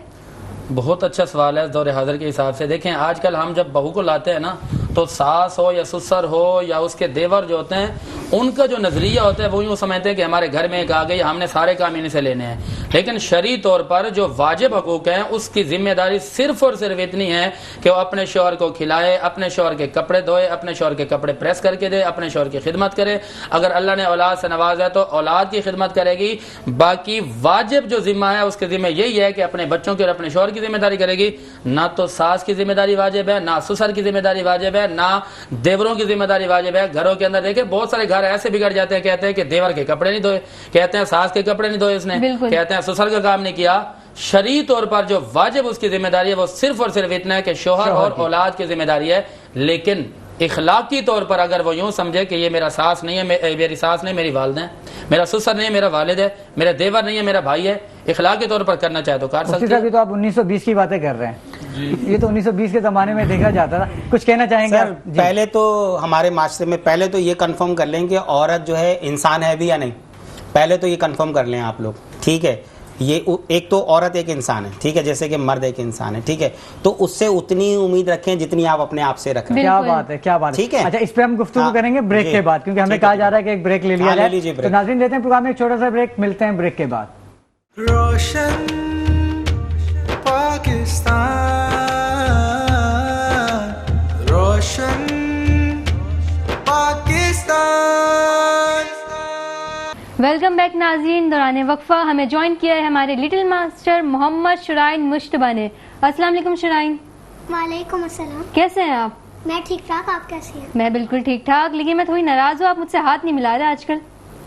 بہت اچھا سوال ہے دور حاضر کے حساب سے. دیکھیں آج کل ہم جب بہو کو لاتے ہیں نا, تو ساس ہو یا سسر ہو یا اس کے دیور جو ہوتے ہیں, ان کا جو نظریہ ہوتا ہے وہ یوں سمجھتے ہیں کہ ہمارے گھر میں ایک آ گئی, ہم نے سارے کام انہیں سے لینے ہیں. لیکن شرعی طور پر جو واجب حقوق ہیں اس کی ذمہ داری صرف اور صرف اتنی ہے کہ وہ اپنے شوہر کو کھلائے, اپنے شوہر کے کپڑے دھوئے, اپنے شوہر کے کپڑے پریس کر کے دے, اپنے شوہر کی خدمت کرے. اگر اللہ نے اولاد سے نوازا ہے تو اولاد کی خدمت کرے گی. باقی واجب جو ذمہ ہے اس کے ذمہ یہی ہے کہ اپنے بچوں کی اور اپنے شوہر کی ذمہ داری کرے گی. نہ تو ساس کی ذمہ داری واجب ہے, نہ سسر کی ذمہ داری واجب ہے, نہ دیوروں کی ذمہ داری واجب ہے. گھروں کے اندر دیکھیں بہت سارے گھر ایسے بگڑ جاتے ہیں, کہتے ہیں کہ دیور کے کپڑے نہیں دھوئے, کہتے ہیں ساس کے کپڑے نہیں دھوئے اس نے, کہتے ہیں سسر کا کام نہیں کیا. شرعی طور پر جو واجب اس کی ذمہ داری ہے وہ صرف اور صرف اتنا ہے کہ شوہر اور اولاد کی ذمہ داری ہے. لیکن اخلاقی طور پر اگر وہ یوں سمجھے کہ یہ میرا ساس نہیں ہے, میری ساس نہیں میری والدہ ہے, میرا سسر نہیں ہے میرا والد ہے, میرا دیور نہیں ہے میرا بھائی ہے, اخلاقی طور پر کرنا چاہے تو کر سکتے ہیں. تو آپ 1920 کی باتیں کر رہے ہیں, یہ تو 1920 کے زمانے میں دیکھا جاتا تھا. کچھ کہنا چاہیں گے؟ پہلے تو ہمارے معاشرے میں پہلے تو یہ کنفرم کر لیں کہ عورت جو ہے انسان ہے بھی یا نہیں. پہلے تو یہ کنفرم کر لیں آپ لوگ, ٹھیک ہے. یہ ایک تو عورت ایک انسان ہے, ٹھیک ہے, جیسے کہ مرد ایک انسان ہے, ٹھیک ہے. تو اس سے اتنی امید رکھیں جتنی آپ اپنے آپ سے رکھیں. کیا بات ہے, کیا بات ہے, ٹھیک ہے. اچھا اس پہ ہم گفتگو کریں گے بریک کے بعد, کیونکہ ہمیں کہا جا رہا ہے کہ ایک بریک لے لیا جائے. تو ناظرین لیتے ہیں پروگرام میں ایک چھوٹا سا بریک, ملتے ہیں بریک کے بعد. روشن پاکستان, روشن پاکستان. ویلکم بیک ناظرین. دوران وقفہ ہمیں جوائن کیا ہے ہمارے لٹل ماسٹر محمد شرائن مشتبہ نے. السلام علیکم شرائن. وعلیکم السلام. کیسے ہیں آپ؟ میں ٹھیک ٹھاک, آپ کیسی ہیں؟ میں بالکل ٹھیک ٹھاک, لیکن میں تھوڑی ناراض ہوں, آپ مجھ سے ہاتھ نہیں ملا رہے آج کل,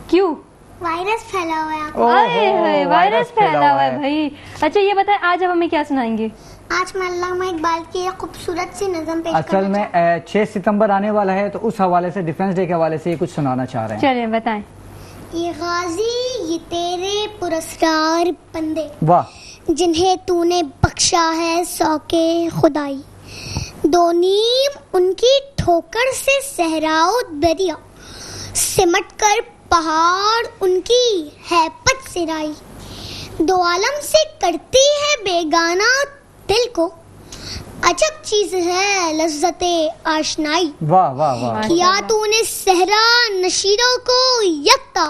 کیوں؟ وائرس پھیلا ہوا ہے. وائرس پھیلا ہوا ہے بھائی. اچھا یہ بتائیں آج آپ ہمیں کیا سنائیں گے؟ آج میں علامہ اقبال کی ایک خوبصورت سی نظم پیش اصل میں 6 ستمبر آنے والا ہے, تو اس حوالے سے ڈیفنس ڈے کے حوالے سے یہ کچھ سنانا چاہ رہے ہیں. چلیں بتائیں. یہ غازی یہ تیرے پراسرار بندے, واہ, جنہیں تو نے بخشا ہے سوکے خدائی, دو نیم ان کی ٹھوکر سے صحراؤ دریا, سمٹ کر پہاڑ ان کی ہے پت سرائی, دو عالم سے کرتی ہے بیگانہ دل کو, عجب چیز ہے لذت آشنائی. واہ واہ واہ. کیا تو نے صحرا نشیروں کو یکتا,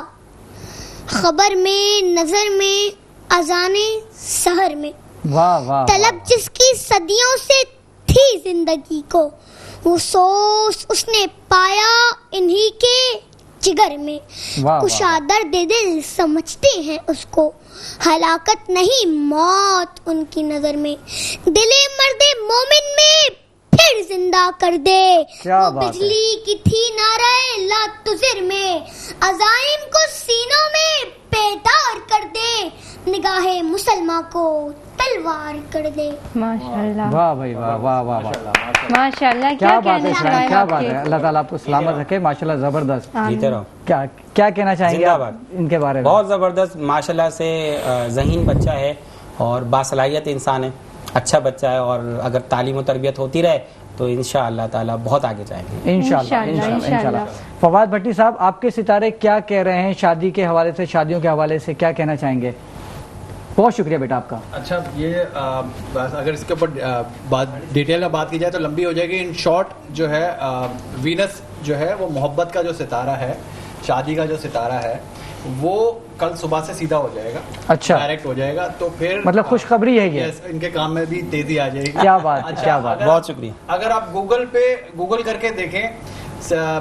خبر میں نظر میں اذان سحر میں, واہ واہ. طلب جس کی صدیوں سے تھی زندگی کو, وہ سوس اس نے پایا انہی کے جگر میں. کشادر دے دل سمجھتے ہیں اس کو, ہلاکت نہیں موت ان کی نظر میں, دل مرد مومن میں پھر زندہ کر دے, وہ بجلی کی تھی نعرہ لا تزر میں, عزائم کو سینوں میں بیدار کر دے, نگاہ مسلمہ کو تلوار کر دے. ماشاءاللہ. واہ بھائی واہ واہ واہ ماشاءاللہ. کیا بات ہے شرائن, کیا بات ہے. اللہ تعالیٰ آپ کو سلامت رکھے. ماشاءاللہ زبردست. جیتے رہو. کیا کہنا چاہیں گے ان کے بارے میں؟ بہت زبردست, ماشاءاللہ سے ذہین بچہ ہے اور باصلاحیت انسان ہے, اچھا بچہ ہے, اور اگر تعلیم و تربیت ہوتی رہے تو انشاءاللہ تعالیٰ بہت آگے جائیں گے انشاءاللہ. فواد بھٹی صاحب, آپ کے ستارے کیا کہہ رہے ہیں شادی کے حوالے سے, شادیوں کے حوالے سے کیا کہنا چاہیں گے؟ بہت شکریہ بیٹا آپ کا. اچھا یہ اگر اس کے اوپر ڈیٹیل میں بات کی جائے تو لمبی ہو جائے گی. ان شارٹ جو ہے وینس جو ہے وہ محبت کا جو ستارہ ہے, شادی کا جو ستارہ ہے, وہ کل صبح سے سیدھا ہو جائے گا. اچھا, ڈائریکٹ ہو جائے گا. تو پھر مطلب خوشخبری ہے یہ, ان کے کام میں بھی تیزی آ جائے گی. کیا بات, کیا بات, بہت شکریہ. اگر آپ گوگل کر کے دیکھیں,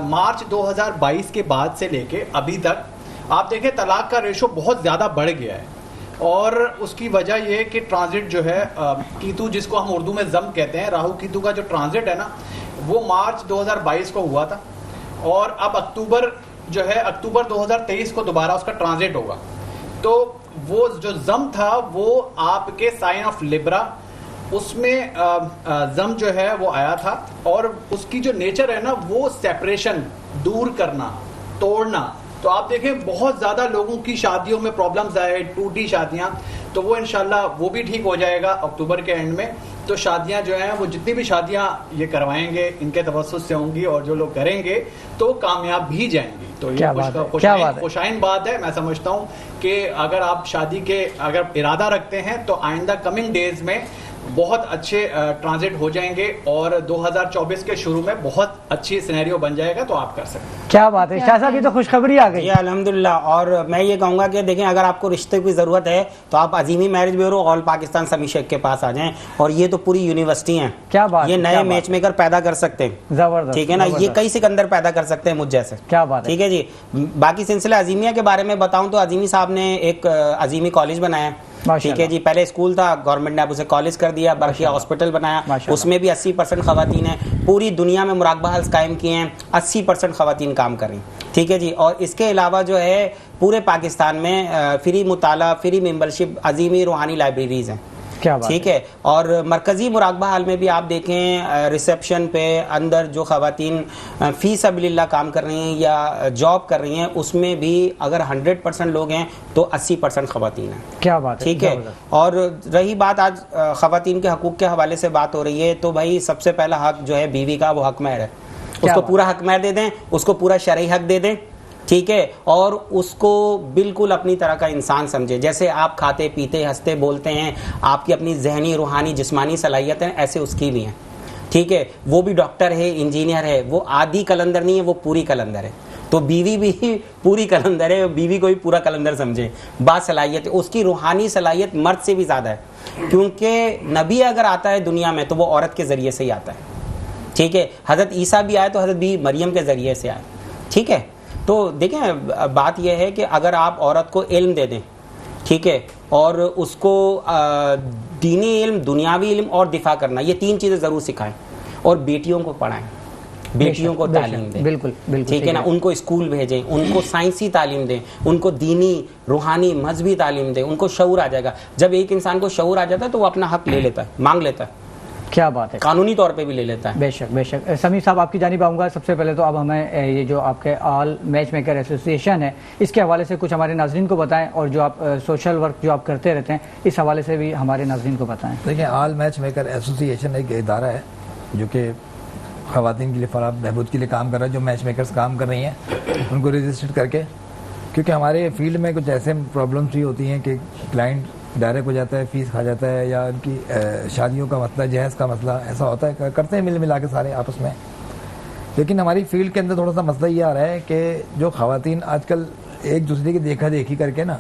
مارچ 2022 کے بعد سے لے کے ابھی تک آپ دیکھیں طلاق کا ریشو بہت زیادہ بڑھ گیا ہے، اور اس کی وجہ یہ ہے کہ ٹرانزٹ جو ہے کیتو جس کو ہم اردو میں ضم کہتے ہیں، راہو کیتو کا جو ٹرانزٹ ہے نا وہ مارچ 2022 کو ہوا تھا، اور اب اکتوبر 2023 کو دوبارہ اس کا ٹرانزٹ ہوگا. تو وہ جو ضم تھا وہ آپ کے سائن آف لیبرا، اس میں ضم جو ہے وہ آیا تھا، اور اس کی جو نیچر ہے نا وہ سیپریشن، دور کرنا، توڑنا. تو آپ دیکھیں بہت زیادہ لوگوں کی شادیوں میں پرابلمز آئے، ٹوٹی شادیاں، تو وہ انشاءاللہ وہ بھی ٹھیک ہو جائے گا اکتوبر کے اینڈ میں. تو شادیاں جو ہیں وہ جتنی بھی شادیاں یہ کروائیں گے ان کے توسط سے ہوں گی، اور جو لوگ کریں گے تو کامیاب بھی جائیں گی. تو یہ خوشائن بات ہے. میں سمجھتا ہوں کہ اگر آپ شادی کے اگر ارادہ رکھتے ہیں تو آئندہ کمنگ ڈیز میں بہت اچھے ٹرانزٹ ہو جائیں گے، اور 2024 کے شروع میں بہت اچھی سینیریو بن جائے گا، تو آپ کر سکتے ہیں. کیا بات ہے شاہ صاحب، یہ تو خوشخبری آ گئی. جی الحمدللہ. اور میں یہ کہوں گا کہ دیکھیں اگر آپ کو رشتے کی ضرورت ہے تو آپ عظیمی میرج بیورو آل پاکستان سمی شیخ کے پاس آ جائیں، اور یہ تو پوری یونیورسٹی ہیں. کیا بات، یہ نئے میچ میکر پیدا کر سکتے ہیں. زبردست. ٹھیک ہے نا، یہ کئی سکندر پیدا کر سکتے ہیں مجھ جیسے. کیا بات ہے. ٹھیک ہے جی. باقی سلسلہ عظیمیہ کے بارے میں بتاؤں تو عظیمی صاحب نے ایک عظیمی کالج بنایا. ٹھیک ہے جی. پہلے اسکول تھا، گورنمنٹ نے اب اسے کالج کر دیا. برقیہ ہاسپٹل بنایا، اس میں بھی 80% خواتین ہیں. پوری دنیا میں مراقبہ ہلز قائم کیے ہیں، 80% خواتین کام کر رہی ہیں. ٹھیک ہے جی. اور اس کے علاوہ جو ہے پورے پاکستان میں فری مطالعہ، فری ممبرشپ عظیمی روحانی لائبریریز ہیں. ٹھیک ہے. اور مرکزی مراقبہ حال میں بھی آپ دیکھیں ریسیپشن پہ اندر جو خواتین فی سبیل اللہ کام کر رہی ہیں یا جاب کر رہی ہیں، اس میں بھی اگر 100% لوگ ہیں تو 80% خواتین ہیں. کیا بات ہے. ٹھیک ہے. اور رہی بات آج خواتین کے حقوق کے حوالے سے بات ہو رہی ہے، تو بھائی سب سے پہلا حق جو ہے بیوی کا وہ حق مہر ہے. اس کو پورا حق مہر دے دیں، اس کو پورا شرعی حق دے دیں. ٹھیک ہے. اور اس کو بالکل اپنی طرح کا انسان سمجھے. جیسے آپ کھاتے پیتے ہنستے بولتے ہیں، آپ کی اپنی ذہنی روحانی جسمانی صلاحیت ہیں، ایسے اس کی بھی ہیں. ٹھیک ہے. وہ بھی ڈاکٹر ہے، انجینئر ہے، وہ آدھی کلندر نہیں ہے، وہ پوری کلندر ہے. تو بیوی بھی پوری کلندر ہے، بیوی کو بھی پورا کلندر سمجھے. با صلاحیت ہے، اس کی روحانی صلاحیت مرد سے بھی زیادہ ہے، کیونکہ نبی اگر آتا ہے دنیا میں تو وہ عورت کے ذریعے سے ہی آتا ہے. ٹھیک ہے. حضرت عیسیٰ بھی آئے تو حضرت بی مریم کے ذریعے سے آئے. ٹھیک ہے. تو دیکھیں بات یہ ہے کہ اگر آپ عورت کو علم دے دیں، ٹھیک ہے، اور اس کو دینی علم، دنیاوی علم اور دفاع کرنا، یہ 3 چیزیں ضرور سکھائیں. اور بیٹیوں کو پڑھائیں، بیٹیوں کو تعلیم دیں. بالکل بالکل. ٹھیک ہے نا. ان کو اسکول بھیجیں، ان کو سائنسی تعلیم دیں، ان کو دینی روحانی مذہبی تعلیم دیں. ان کو شعور آ جائے گا. جب ایک انسان کو شعور آ جاتا ہے تو وہ اپنا حق لے لیتا ہے، مانگ لیتا ہے. کیا بات ہے. قانونی طور پہ بھی لے لیتا ہے. بے شک بے شک. سمیع صاحب آپ کی جانب آؤں گا. سب سے پہلے تو اب ہمیں یہ جو آپ کے آل میچ میکر ایسوسی ایشن ہے اس کے حوالے سے کچھ ہمارے ناظرین کو بتائیں، اور جو آپ سوشل ورک جو آپ کرتے رہتے ہیں اس حوالے سے بھی ہمارے ناظرین کو بتائیں. دیکھیں آل میچ میکر ایسوسی ایشن ایک ادارہ ہے جو کہ خواتین کے لیے فلاح بہبود کے لیے کام کر رہا ہے. جو میچ میکرز کام کر رہی ہیں ان کو رجسٹر کر کے، کیونکہ ہمارے فیلڈ میں کچھ ایسے پرابلمس بھی ہوتی ہیں کہ کلائنٹ ڈائریکٹ ہو جاتا ہے، فیس کھا جاتا ہے، یا ان کی شادیوں کا مسئلہ، جہیز کا مسئلہ ایسا ہوتا ہے. کرتے ہیں مل ملا کے سارے آپس میں. لیکن ہماری فیلڈ کے اندر تھوڑا سا مسئلہ یہ آ رہا ہے کہ جو خواتین آج کل ایک دوسرے کی دیکھا دیکھی کر کے نا،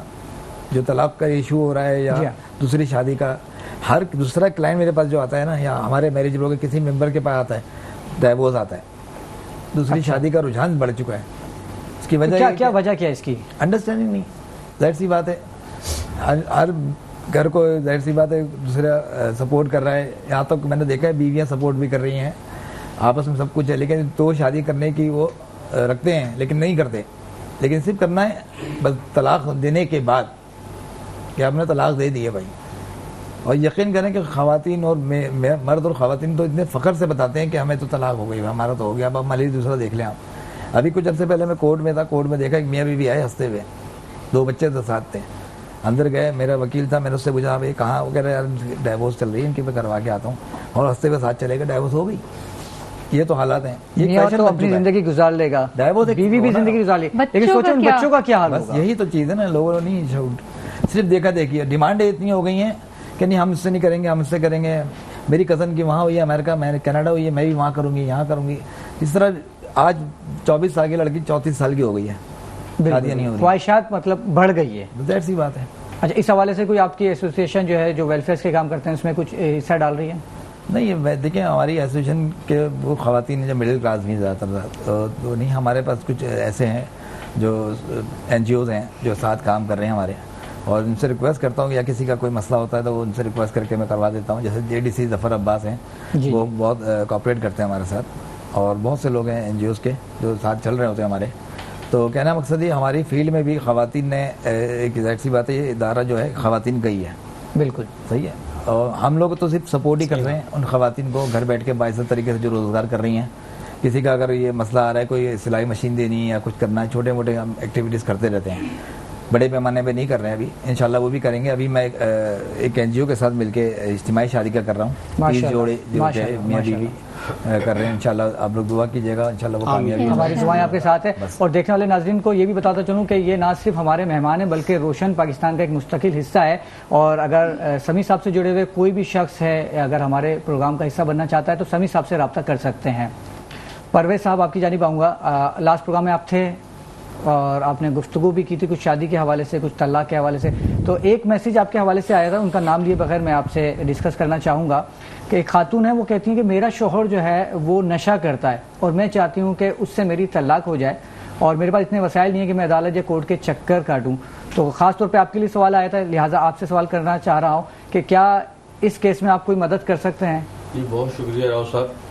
جو طلاق کا ایشو ہو رہا ہے یا دوسری شادی کا، ہر دوسرا کلائنٹ میرے پاس جو آتا ہے نا، یا ہمارے میرج برو کے کسی ممبر کے پاس آتا ہے، ڈائیورس آتا ہے. دوسری شادی کا رجحان بڑھ چکا ہے. اس کی وجہ کیا وجہ کیا اس کی؟ انڈرسٹینڈنگ نہیں. ظاہر سی بات ہے ہر گھر کو ظاہر سی بات ہے دوسرا سپورٹ کر رہا ہے. یہاں تک میں نے دیکھا ہے بیویاں سپورٹ بھی کر رہی ہیں، آپس میں سب کچھ ہے، لیکن تو شادی کرنے کی وہ رکھتے ہیں لیکن نہیں کرتے. لیکن صرف کرنا ہے بس طلاق دینے کے بعد کہ آپ نے طلاق دے دی ہے بھائی. اور یقین کریں کہ خواتین اور مرد اور خواتین تو اتنے فخر سے بتاتے ہیں کہ ہمیں تو طلاق ہو گئی، ہمارا تو ہو گیا، اب آپ مالی دوسرا دیکھ لیں. آپ ابھی کچھ عرصے پہلے میں کورٹ میں تھا، کورٹ میں دیکھا ایک میاں بیوی آئے ہنستے ہوئے، 2 بچے تو ساتھ تھے. اندر گئے، میرا وکیل تھا، میں نے اس سے پوچھا بھائی کہاں؟ وہ کہہ رہے یار ڈائیورس چل رہی ہے ان کی، میں کروا کے آتا ہوں. اور ہنستے ہوئے ساتھ چلے گئے، ڈائیورس ہو گئی. یہ تو حالات ہیں. یہ تو اپنی زندگی گزار لے گا، بیوی بھی زندگی گزار لے، لیکن سوچو ان بچوں کا کیا حال ہوگا. یہی تو چیز ہے نا. لوگوں نے نہیں صرف دیکھا دیکھی ہے، ڈیمانڈیں اتنی ہو گئی ہیں کہ نہیں ہم اس سے نہیں کریں گے، ہم اس سے کریں گے. میری کزن کی وہاں ہوئی ہے امریکہ، میں کینیڈا ہوئی ہے، میں بھی وہاں کروں گی، یہاں کروں گی. اس طرح آج 24 سال کی لڑکی 34 سال کی ہو گئی ہے، شادیاں نہیں ہو رہی. خواہشات مطلب بڑھ گئی ہے. ظاہر سی بات ہے. اچھا، اس حوالے سے کوئی آپ کی ایسوسی ایشن جو ہے جو ویلفیئر کے کام کرتے ہیں اس میں کچھ حصہ ڈال رہی ہے؟ نہیں، دیکھیں ہماری ایسوسیشن کے وہ خواتین جو مڈل کلاس بھی زیادہ تر تو نہیں. ہمارے پاس کچھ ایسے ہیں جو NGOs ہیں جو ساتھ کام کر رہے ہیں ہمارے, اور ان سے ریکویسٹ کرتا ہوں یا کسی کا کوئی مسئلہ ہوتا ہے تو وہ ان سے ریکویسٹ کر کے میں کروا دیتا ہوں. جیسے JDC ظفر عباس ہیں, وہ بہت کوآپریٹ کرتے ہیں ہمارے ساتھ, اور بہت سے لوگ ہیں NGOs کے جو ساتھ چل رہے ہوتے ہیں ہمارے. تو کہنا مقصد یہ ہماری فیلڈ میں بھی خواتین نے ایک ظاہر سی بات ہے یہ ادارہ جو ہے خواتین کا ہی ہے. بالکل صحیح ہے, اور ہم لوگ تو صرف سپورٹ ہی کر رہے ہیں ان خواتین کو گھر بیٹھ کے باعث طریقے سے جو روزگار کر رہی ہیں. کسی کا اگر یہ مسئلہ آ رہا ہے, کوئی سلائی مشین دینی ہے یا کچھ کرنا ہے, چھوٹے موٹے ہم ایکٹیویٹیز کرتے رہتے ہیں, بڑے پیمانے پہ نہیں کر رہے ہیں ابھی. انشاءاللہ وہ بھی کریں گے. ابھی میں ایک NGO کے ساتھ مل کے اجتماعی شادی کا کر رہا ہوں, 3 جوڑے جو میاں بیوی کر رہے ہیں. انشاءاللہ آپ لوگ دعا کیجیے گا, انشاءاللہ وہ کامیابی. ہماری دعائیں آپ کے ساتھ ہیں. اور دیکھنے والے ناظرین کو یہ بھی بتاتا چلوں کہ یہ نہ صرف ہمارے مہمان ہیں بلکہ روشن پاکستان کا ایک مستقل حصہ ہے. اور اگر سمیع صاحب سے جڑے ہوئے کوئی بھی شخص ہے, اگر ہمارے پروگرام کا حصہ بننا چاہتا ہے تو سمیع صاحب سے رابطہ کر سکتے ہیں. پرویز صاحب آپ کی جانب آؤں گا. لاسٹ پروگرام میں آپ تھے اور آپ نے گفتگو بھی کی تھی کچھ شادی کے حوالے سے, کچھ طلاق کے حوالے سے. تو ایک میسیج آپ کے حوالے سے آیا تھا, ان کا نام لیے بغیر میں آپ سے ڈسکس کرنا چاہوں گا کہ ایک خاتون ہے, وہ کہتی ہیں کہ میرا شوہر جو ہے وہ نشہ کرتا ہے اور میں چاہتی ہوں کہ اس سے میری طلاق ہو جائے, اور میرے پاس اتنے وسائل نہیں ہے کہ میں عدالت یا کورٹ کے چکر کاٹوں. تو خاص طور پہ آپ کے لیے سوال آیا تھا, لہٰذا آپ سے سوال کرنا چاہ رہا ہوں کہ کیا اس کیس میں آپ کوئی مدد کر سکتے ہیں؟ جی بہت شکریہ راؤ صاحب.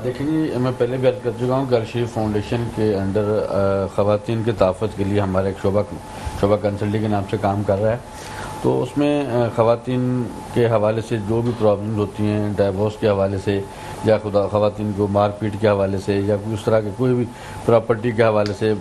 دیکھیں جی, میں پہلے بھی عرض کر چکا ہوں کہ الشریف فاؤنڈیشن کے انڈر خواتین کے تحفظ کے لیے ہمارا ایک شعبہ کنسلٹنگ کے نام سے کام کر رہا ہے. تو اس میں خواتین کے حوالے سے جو بھی پرابلمز ہوتی ہیں, ڈائیورس کے حوالے سے یا خواتین کو مار پیٹ کے حوالے سے یا اس طرح کے کوئی بھی پراپرٹی کے حوالے سے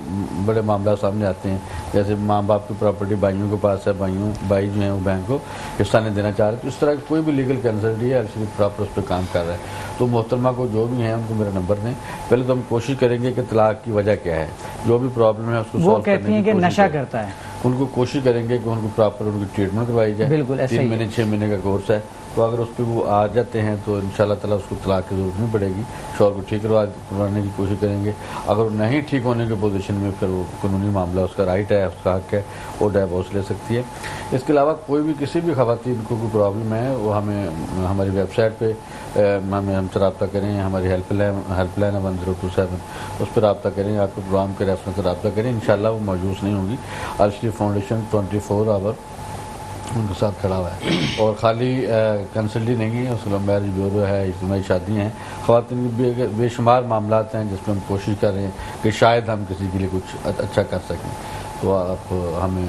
بڑے معاملات سامنے آتے ہیں. جیسے ماں باپ کی پراپرٹی بھائیوں کے پاس ہے, بھائی جو ہیں وہ بہن کو حصہ نہیں دینا چاہ رہے, تو اس طرح کی کوئی بھی لیگل کنسلٹی ہے الشریف پراپر اس پہ کام کر رہا ہے. تو محترمہ کو جو بھی ہیں ان کو میرا نمبر دیں. پہلے تو ہم کوشش کریں گے کہ طلاق کی وجہ کیا ہے, جو بھی پرابلم ہے اس کو وہ کہتی ہیں کہ نشہ کرتا ہے, ان کو کوشش کریں گے کہ ان کو پراپر ان کی ٹریٹمنٹ کروائی جائے. بالکل 3 مہینے 6 مہینے کا کورس ہے, تو اگر اس پہ وہ آ جاتے ہیں تو انشاءاللہ تعالیٰ اس کو طلاق کی ضرورت نہیں پڑے گی. شوہر کو ٹھیک کروانے کی کوشش کریں گے. اگر نہیں ٹھیک ہونے کی پوزیشن میں پھر وہ قانونی معاملہ, اس کا رائٹ ہے, اس کا حق ہے, وہ ڈائیورس لے سکتی ہے. اس کے علاوہ کوئی بھی کسی بھی خواتین کو کوئی پرابلم ہے وہ ہمیں ہماری ویب سائٹ پہ ہم سے رابطہ کریں. ہماری ہیلپ لائن ہے 1027, اس پہ رابطہ کریں. آپ کے پروگرام کے ریفرنس سے رابطہ کریں, انشاءاللہ وہ مایوس نہیں ہوگی. الشریف فاؤنڈیشن 24 آور ان کے ساتھ کھڑا ہوا ہے. اور خالی کنسلٹی نہیں ہے, اس میں میرج بیورو ہے, اجتماعی شادی ہیں, خواتین کے بے شمار معاملات ہیں جس میں ہم کوشش کر رہے ہیں کہ شاید ہم کسی کے لیے کچھ اچھا کر سکیں. تو آپ ہمیں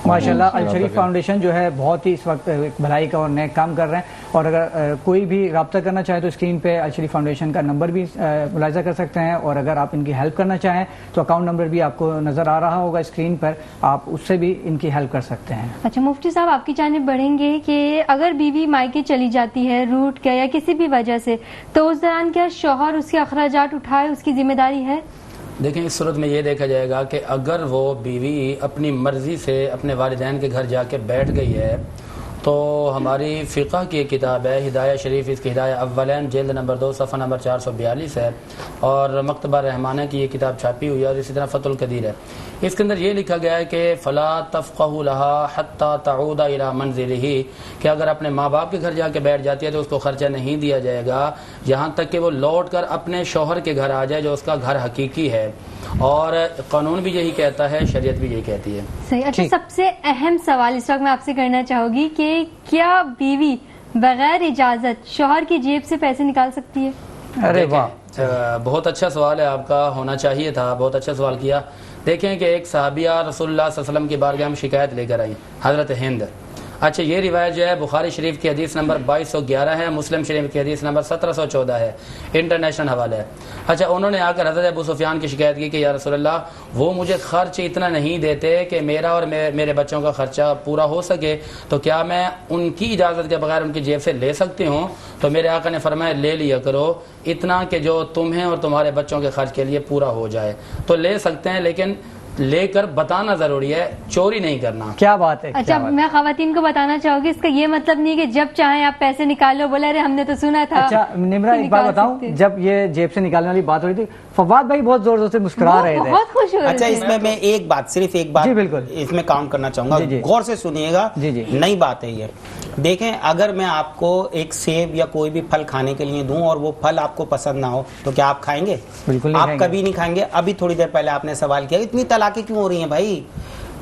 ماشاءاللہ الشریف فاؤنڈیشن جو ہے بہت ہی اس وقت بھلائی کا اور نیک کام کر رہے ہیں. اور اگر کوئی بھی رابطہ کرنا چاہے تو اسکرین پہ الشریف فاؤنڈیشن کا نمبر بھی ملاحظہ کر سکتے ہیں, اور اگر آپ ان کی ہیلپ کرنا چاہیں تو اکاؤنٹ نمبر بھی آپ کو نظر آ رہا ہوگا اسکرین پر, آپ اس سے بھی ان کی ہیلپ کر سکتے ہیں. اچھا مفتی صاحب, آپ کی جانب بڑھیں گے کہ اگر بیوی مائکے چلی جاتی ہے روٹ کے یا کسی بھی وجہ سے, تو اس دوران کیا شوہر اس کے اخراجات اٹھائے, اس کی ذمہ داری ہے؟ دیکھیں اس صورت میں یہ دیکھا جائے گا کہ اگر وہ بیوی اپنی مرضی سے اپنے والدین کے گھر جا کے بیٹھ گئی ہے تو ہماری فقہ کی ایک کتاب ہے ہدایہ شریف, اس کی ہدایہ اولین جلد نمبر 2 صفحہ نمبر 442 ہے, اور مکتبہ رحمانہ کی یہ کتاب چھاپی ہوئی ہے, اور اسی طرح فتح القدیر ہے. اس کے اندر یہ لکھا گیا ہے کہ فلا تفقہ لها حتى تعود الى منزله, کہ اگر اپنے ماں باپ کے گھر جا کے بیٹھ جاتی ہے تو اس کو خرچہ نہیں دیا جائے گا یہاں تک کہ وہ لوٹ کر اپنے شوہر کے گھر آ جائے جو اس کا گھر حقیقی ہے. اور قانون بھی یہی کہتا ہے, شریعت بھی یہی کہتی ہے. صحیح. اچھا, سب سے اہم سوال اس وقت میں آپ سے کرنا چاہوں گی کہ کیا بیوی بغیر اجازت شوہر کی جیب سے پیسے نکال سکتی ہے؟ ارے واہ, بہت اچھا سوال ہے آپ کا, ہونا چاہیے تھا, بہت اچھا سوال کیا. دیکھیں کہ ایک صحابیہ رسول اللہ صلی اللہ علیہ وسلم کی بارگاہ میں شکایت لے کر آئی, حضرت ہند. اچھا, یہ روایت جو ہے بخاری شریف کی حدیث نمبر 2211 ہے, مسلم شریف کی حدیث نمبر 1714 ہے, انٹرنیشنل حوالہ ہے. اچھا, انہوں نے آ کر حضرت ابو سفیان کی شکایت کی کہ یا رسول اللہ, وہ مجھے خرچ اتنا نہیں دیتے کہ میرا اور میرے بچوں کا خرچہ پورا ہو سکے, تو کیا میں ان کی اجازت کے بغیر ان کی جیب سے لے سکتی ہوں؟ تو میرے آقا نے فرمایا لے لیا کرو, اتنا کہ جو تمہیں اور تمہارے بچوں کے خرچ کے لیے پورا ہو جائے. تو لے سکتے ہیں, لیکن لے کر بتانا ضروری ہے, چوری نہیں کرنا. کیا بات ہے. اچھا, میں خواتین کو بتانا چاہوں گی اس کا یہ مطلب نہیں کہ جب چاہیں آپ پیسے نکالو, بولے ارے ہم نے تو سنا تھا. اچھا نمرا, ایک بات بتاؤں, جب یہ جیب سے نکالنے والی بات ہو رہی تھی فواد بھائی بہت زور زور سے مسکرا رہے تھے, بہت خوش ہو رہے تھے. اچھا, اس میں ایک بات, صرف ایک بات جی بالکل اس میں کاؤنٹ کرنا چاہوں گا, غور سے سنیے گا, نئی بات ہے یہ. دیکھیں اگر میں آپ کو ایک سیب یا کوئی بھی پھل کھانے کے لیے دوں اور وہ پھل آپ کو پسند نہ ہو تو کیا آپ کھائیں گے؟ بالکل آپ کبھی نہیں کھائیں گے. ابھی تھوڑی دیر پہلے آپ نے سوال کیا اتنی طلاقیں کیوں ہو رہی ہیں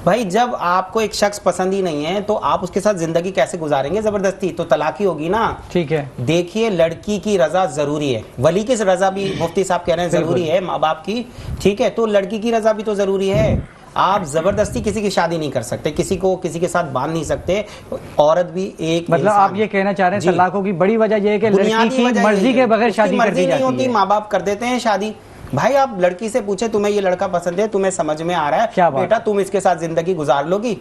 بھائی جب آپ کو ایک شخص پسند ہی نہیں ہے تو آپ اس کے ساتھ زندگی کیسے گزاریں گے زبردستی؟ تو طلاق ہی ہوگی نا. ٹھیک ہے. دیکھیے لڑکی کی رضا ضروری ہے, ولی کی رضا بھی مفتی صاحب کہہ رہے ہیں ضروری ہے, ماں باپ کی, ٹھیک ہے, تو لڑکی کی رضا بھی تو ضروری ہے. آپ زبردستی کسی کی شادی نہیں کر سکتے, کسی کو کسی کے ساتھ باندھ نہیں سکتے. عورت بھی ایک مطلب آپ یہ کہنا چاہ رہے ہیں طلاقوں کی بڑی وجہ یہ ہے کہ لڑکی کی مرضی کے بغیر شادی کر دی جاتی ہے. ہوتی, ماں باپ کر دیتے ہیں شادی. بھائی آپ لڑکی سے پوچھیں تمہیں یہ لڑکا پسند ہے, تمہیں سمجھ میں آ رہا ہے بیٹا تم اس کے ساتھ زندگی گزار لو گی.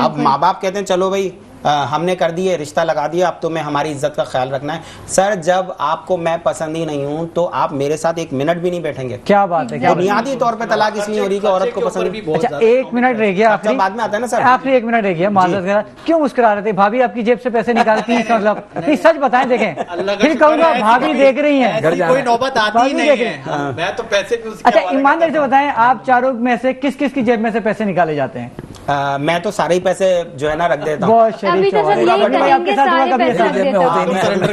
اب ماں باپ کہتے ہیں چلو بھائی ہم نے کر دیے, رشتہ لگا دیا, اب تمہیں ہماری عزت کا خیال رکھنا ہے. سر جب آپ کو میں پسند ہی نہیں ہوں تو آپ میرے ساتھ ایک منٹ بھی نہیں بیٹھیں گے. کیا بات ہے. بنیادی طور پہ طلاق اس لیے ہو رہی کہ عورت کو پسند. اچھا ایک منٹ رہ گیا, بعد میں آتا ہے نا سر, آخری ایک منٹ رہ گیا, معذرت کیوں مسکرا رہے تھے؟ بھابھی آپ کی جیب سے پیسے نکالتی ہیں مطلب نہیں, سچ بتائیں. دیکھیں پھر کہوں گا بھابھی دیکھ رہی ہیں, کوئی نوبت آتی ہی نہیں ہے, میں تو پیسے. اچھا ایمانداری سے بتائیں آپ چاروں میں سے کس کس کی جیب میں سے پیسے نکالے جاتے ہیں؟ میں تو سارے ہی پیسے جو ہے نا رکھ دیتا ہوں. بہت شریف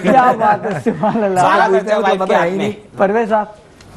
کیا بات ہے, سبحان اللہ. پرویز صاحب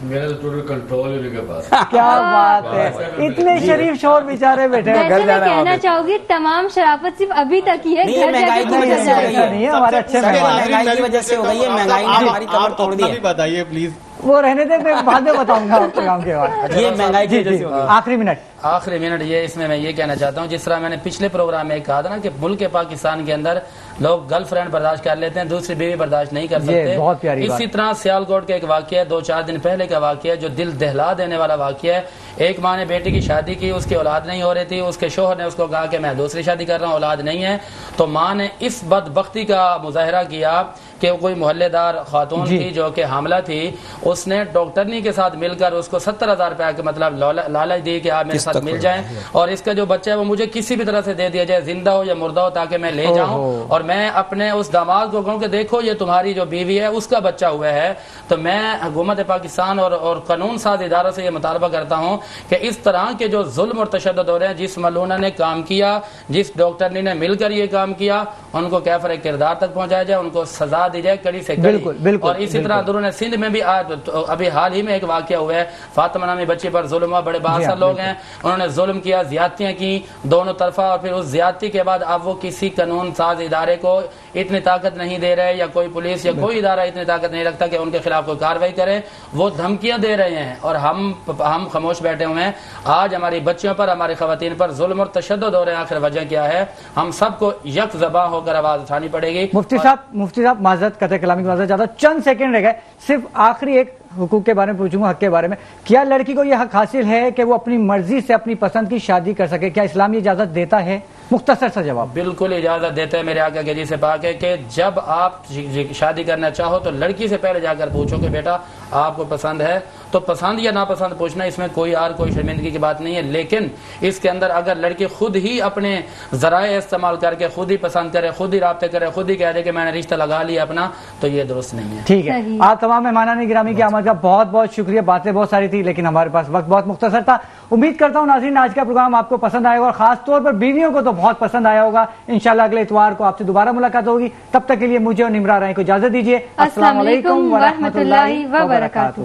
میرا تو ٹوٹل کنٹرول ہے ان کے پاس. کیا بات ہے, اتنے شریف شور بیچارے بیٹھے ہیں. میں کہنا چاہوں گی تمام شرافت صرف ابھی تک ہی ہے, مہنگائی کی وجہ سے نہیں ہے ہمارے اچھے مہنگائی کی وجہ سے ہو گئی ہے, مہنگائی نے ہماری کمر توڑ دی ہے. بتائیے پلیز. وہ رہنے دیں, میں بعد میں بتاؤں گا پروگرام کے بعد. یہ مہنگائی کی وجہ سے ہو گئی. آخری منٹ یہ اس میں یہ کہنا چاہتا ہوں, جس طرح میں نے پچھلے پروگرام میں کہا تھا نا کہ ملک پاکستان کے اندر لوگ گرل فرینڈ برداشت کر لیتے ہیں, دوسری بیوی برداشت نہیں کر سکتے. اسی طرح سیالکوٹ کا ایک واقعہ ہے 2-4 دن پہلے کا واقعہ ہے جو دل دہلا دینے والا واقعہ ہے. ایک ماں نے بیٹی کی شادی کی, اس کی اولاد نہیں ہو رہی تھی, اس کے شوہر نے اس کو کہا کہ میں دوسری شادی کر رہا ہوں, اولاد نہیں ہے. تو ماں نے اس بدبختی کا مظاہرہ کیا کہ کوئی محلے دار خاتون تھی جو کہ حاملہ تھی, اس نے ڈاکٹرنی کے ساتھ مل کر اس کو 70,000 روپے کے مطلب لالچ دی کہ آپ میرے ساتھ مل جائیں اور اس کا جو بچہ ہے وہ مجھے کسی بھی طرح سے دے دیا جائے, زندہ ہو یا مردہ ہو, تاکہ میں لے جاؤں اور میں اپنے اس داماد کو کہوں کہ دیکھو یہ تمہاری جو بیوی ہے اس کا بچہ ہوا ہے. تو میں حکومت پاکستان اور قانون ساز اداروں سے یہ مطالبہ کرتا ہوں کہ اس طرح کے جو ظلم اور تشدد ہو رہے ہیں, جس ملونہ نے کام کیا, جس ڈاکٹرنی نے مل کر یہ کام کیا, ان کو کیفر کردار تک پہنچایا جائے, ان کو سزا دی جائے کڑی سے کڑی. اور اسی طرح اندرون سندھ میں بھی ابھی حال ہی میں ایک واقعہ ہوا ہے, فاطمہ نامی بچی پر ظلم ہوا, بڑے بااثر لوگ ہیں, انہوں نے ظلم کیا, زیادتیاں کی دونوں طرفہ, اور پھر اس زیادتی کے بعد اب وہ کسی قانون ساز ادارے کو اتنی طاقت نہیں دے رہے, یا کوئی پولیس یا کوئی ادارہ اتنی طاقت نہیں رکھتا کہ ان کے خلاف کوئی کارروائی کرے. وہ دھمکیاں دے رہے ہیں اور ہم خاموش بیٹھے ہوئے ہیں. آج ہماری بچیوں پر, ہماری خواتین پر ظلم اور تشدد ہو رہے ہیں, آخر وجہ کیا ہے؟ ہم سب کو یک زباں ہو کر آواز اٹھانی پڑے گی. مفتی صاحب معذرت, قطع کلامی کی معذرت, زیادہ چند سیکنڈ رہ گئے, صرف آخری ایک حقوق کے بارے میں پوچھوں گا, حق کے بارے میں. کیا لڑکی کو یہ حق حاصل ہے کہ وہ اپنی مرضی سے اپنی پسند کی شادی کر سکے؟ کیا اسلام یہ اجازت دیتا ہے؟ مختصر سا جواب. بالکل اجازت دیتے ہیں, میرے آقا کے حدیث سے پاک ہے کہ جب آپ شادی کرنا چاہو تو لڑکی سے پہلے جا کر پوچھو کہ بیٹا آپ کو پسند ہے, تو پسند یا ناپسند پوچھنا, اس میں کوئی شرمندگی کی بات نہیں ہے. لیکن اس کے اندر اگر لڑکی خود ہی اپنے ذرائع استعمال کر کے خود ہی پسند کرے, خود ہی رابطے کرے, خود ہی کہہ دے کہ میں نے رشتہ لگا لیا اپنا, تو یہ درست نہیں ہے. ٹھیک ہے, آپ تمام مہمانان گرامی کی آمد کا بہت بہت شکریہ. باتیں بہت ساری تھی لیکن ہمارے پاس وقت بہت مختصر تھا. امید کرتا ہوں ناظرین آج کا پروگرام آپ کو پسند آئے گا, اور خاص طور پر بیویوں کو تو بہت پسند آیا ہوگا. انشاءاللہ اگلے اتوار کو آپ سے دوبارہ ملاقات ہوگی. تب تک کے لیے مجھے اور نمرا رائے کو اجازت دیجیے. السلام علیکم ورحمۃ اللہ وبرکاتہ.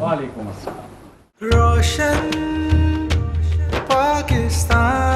روشن پاکستان.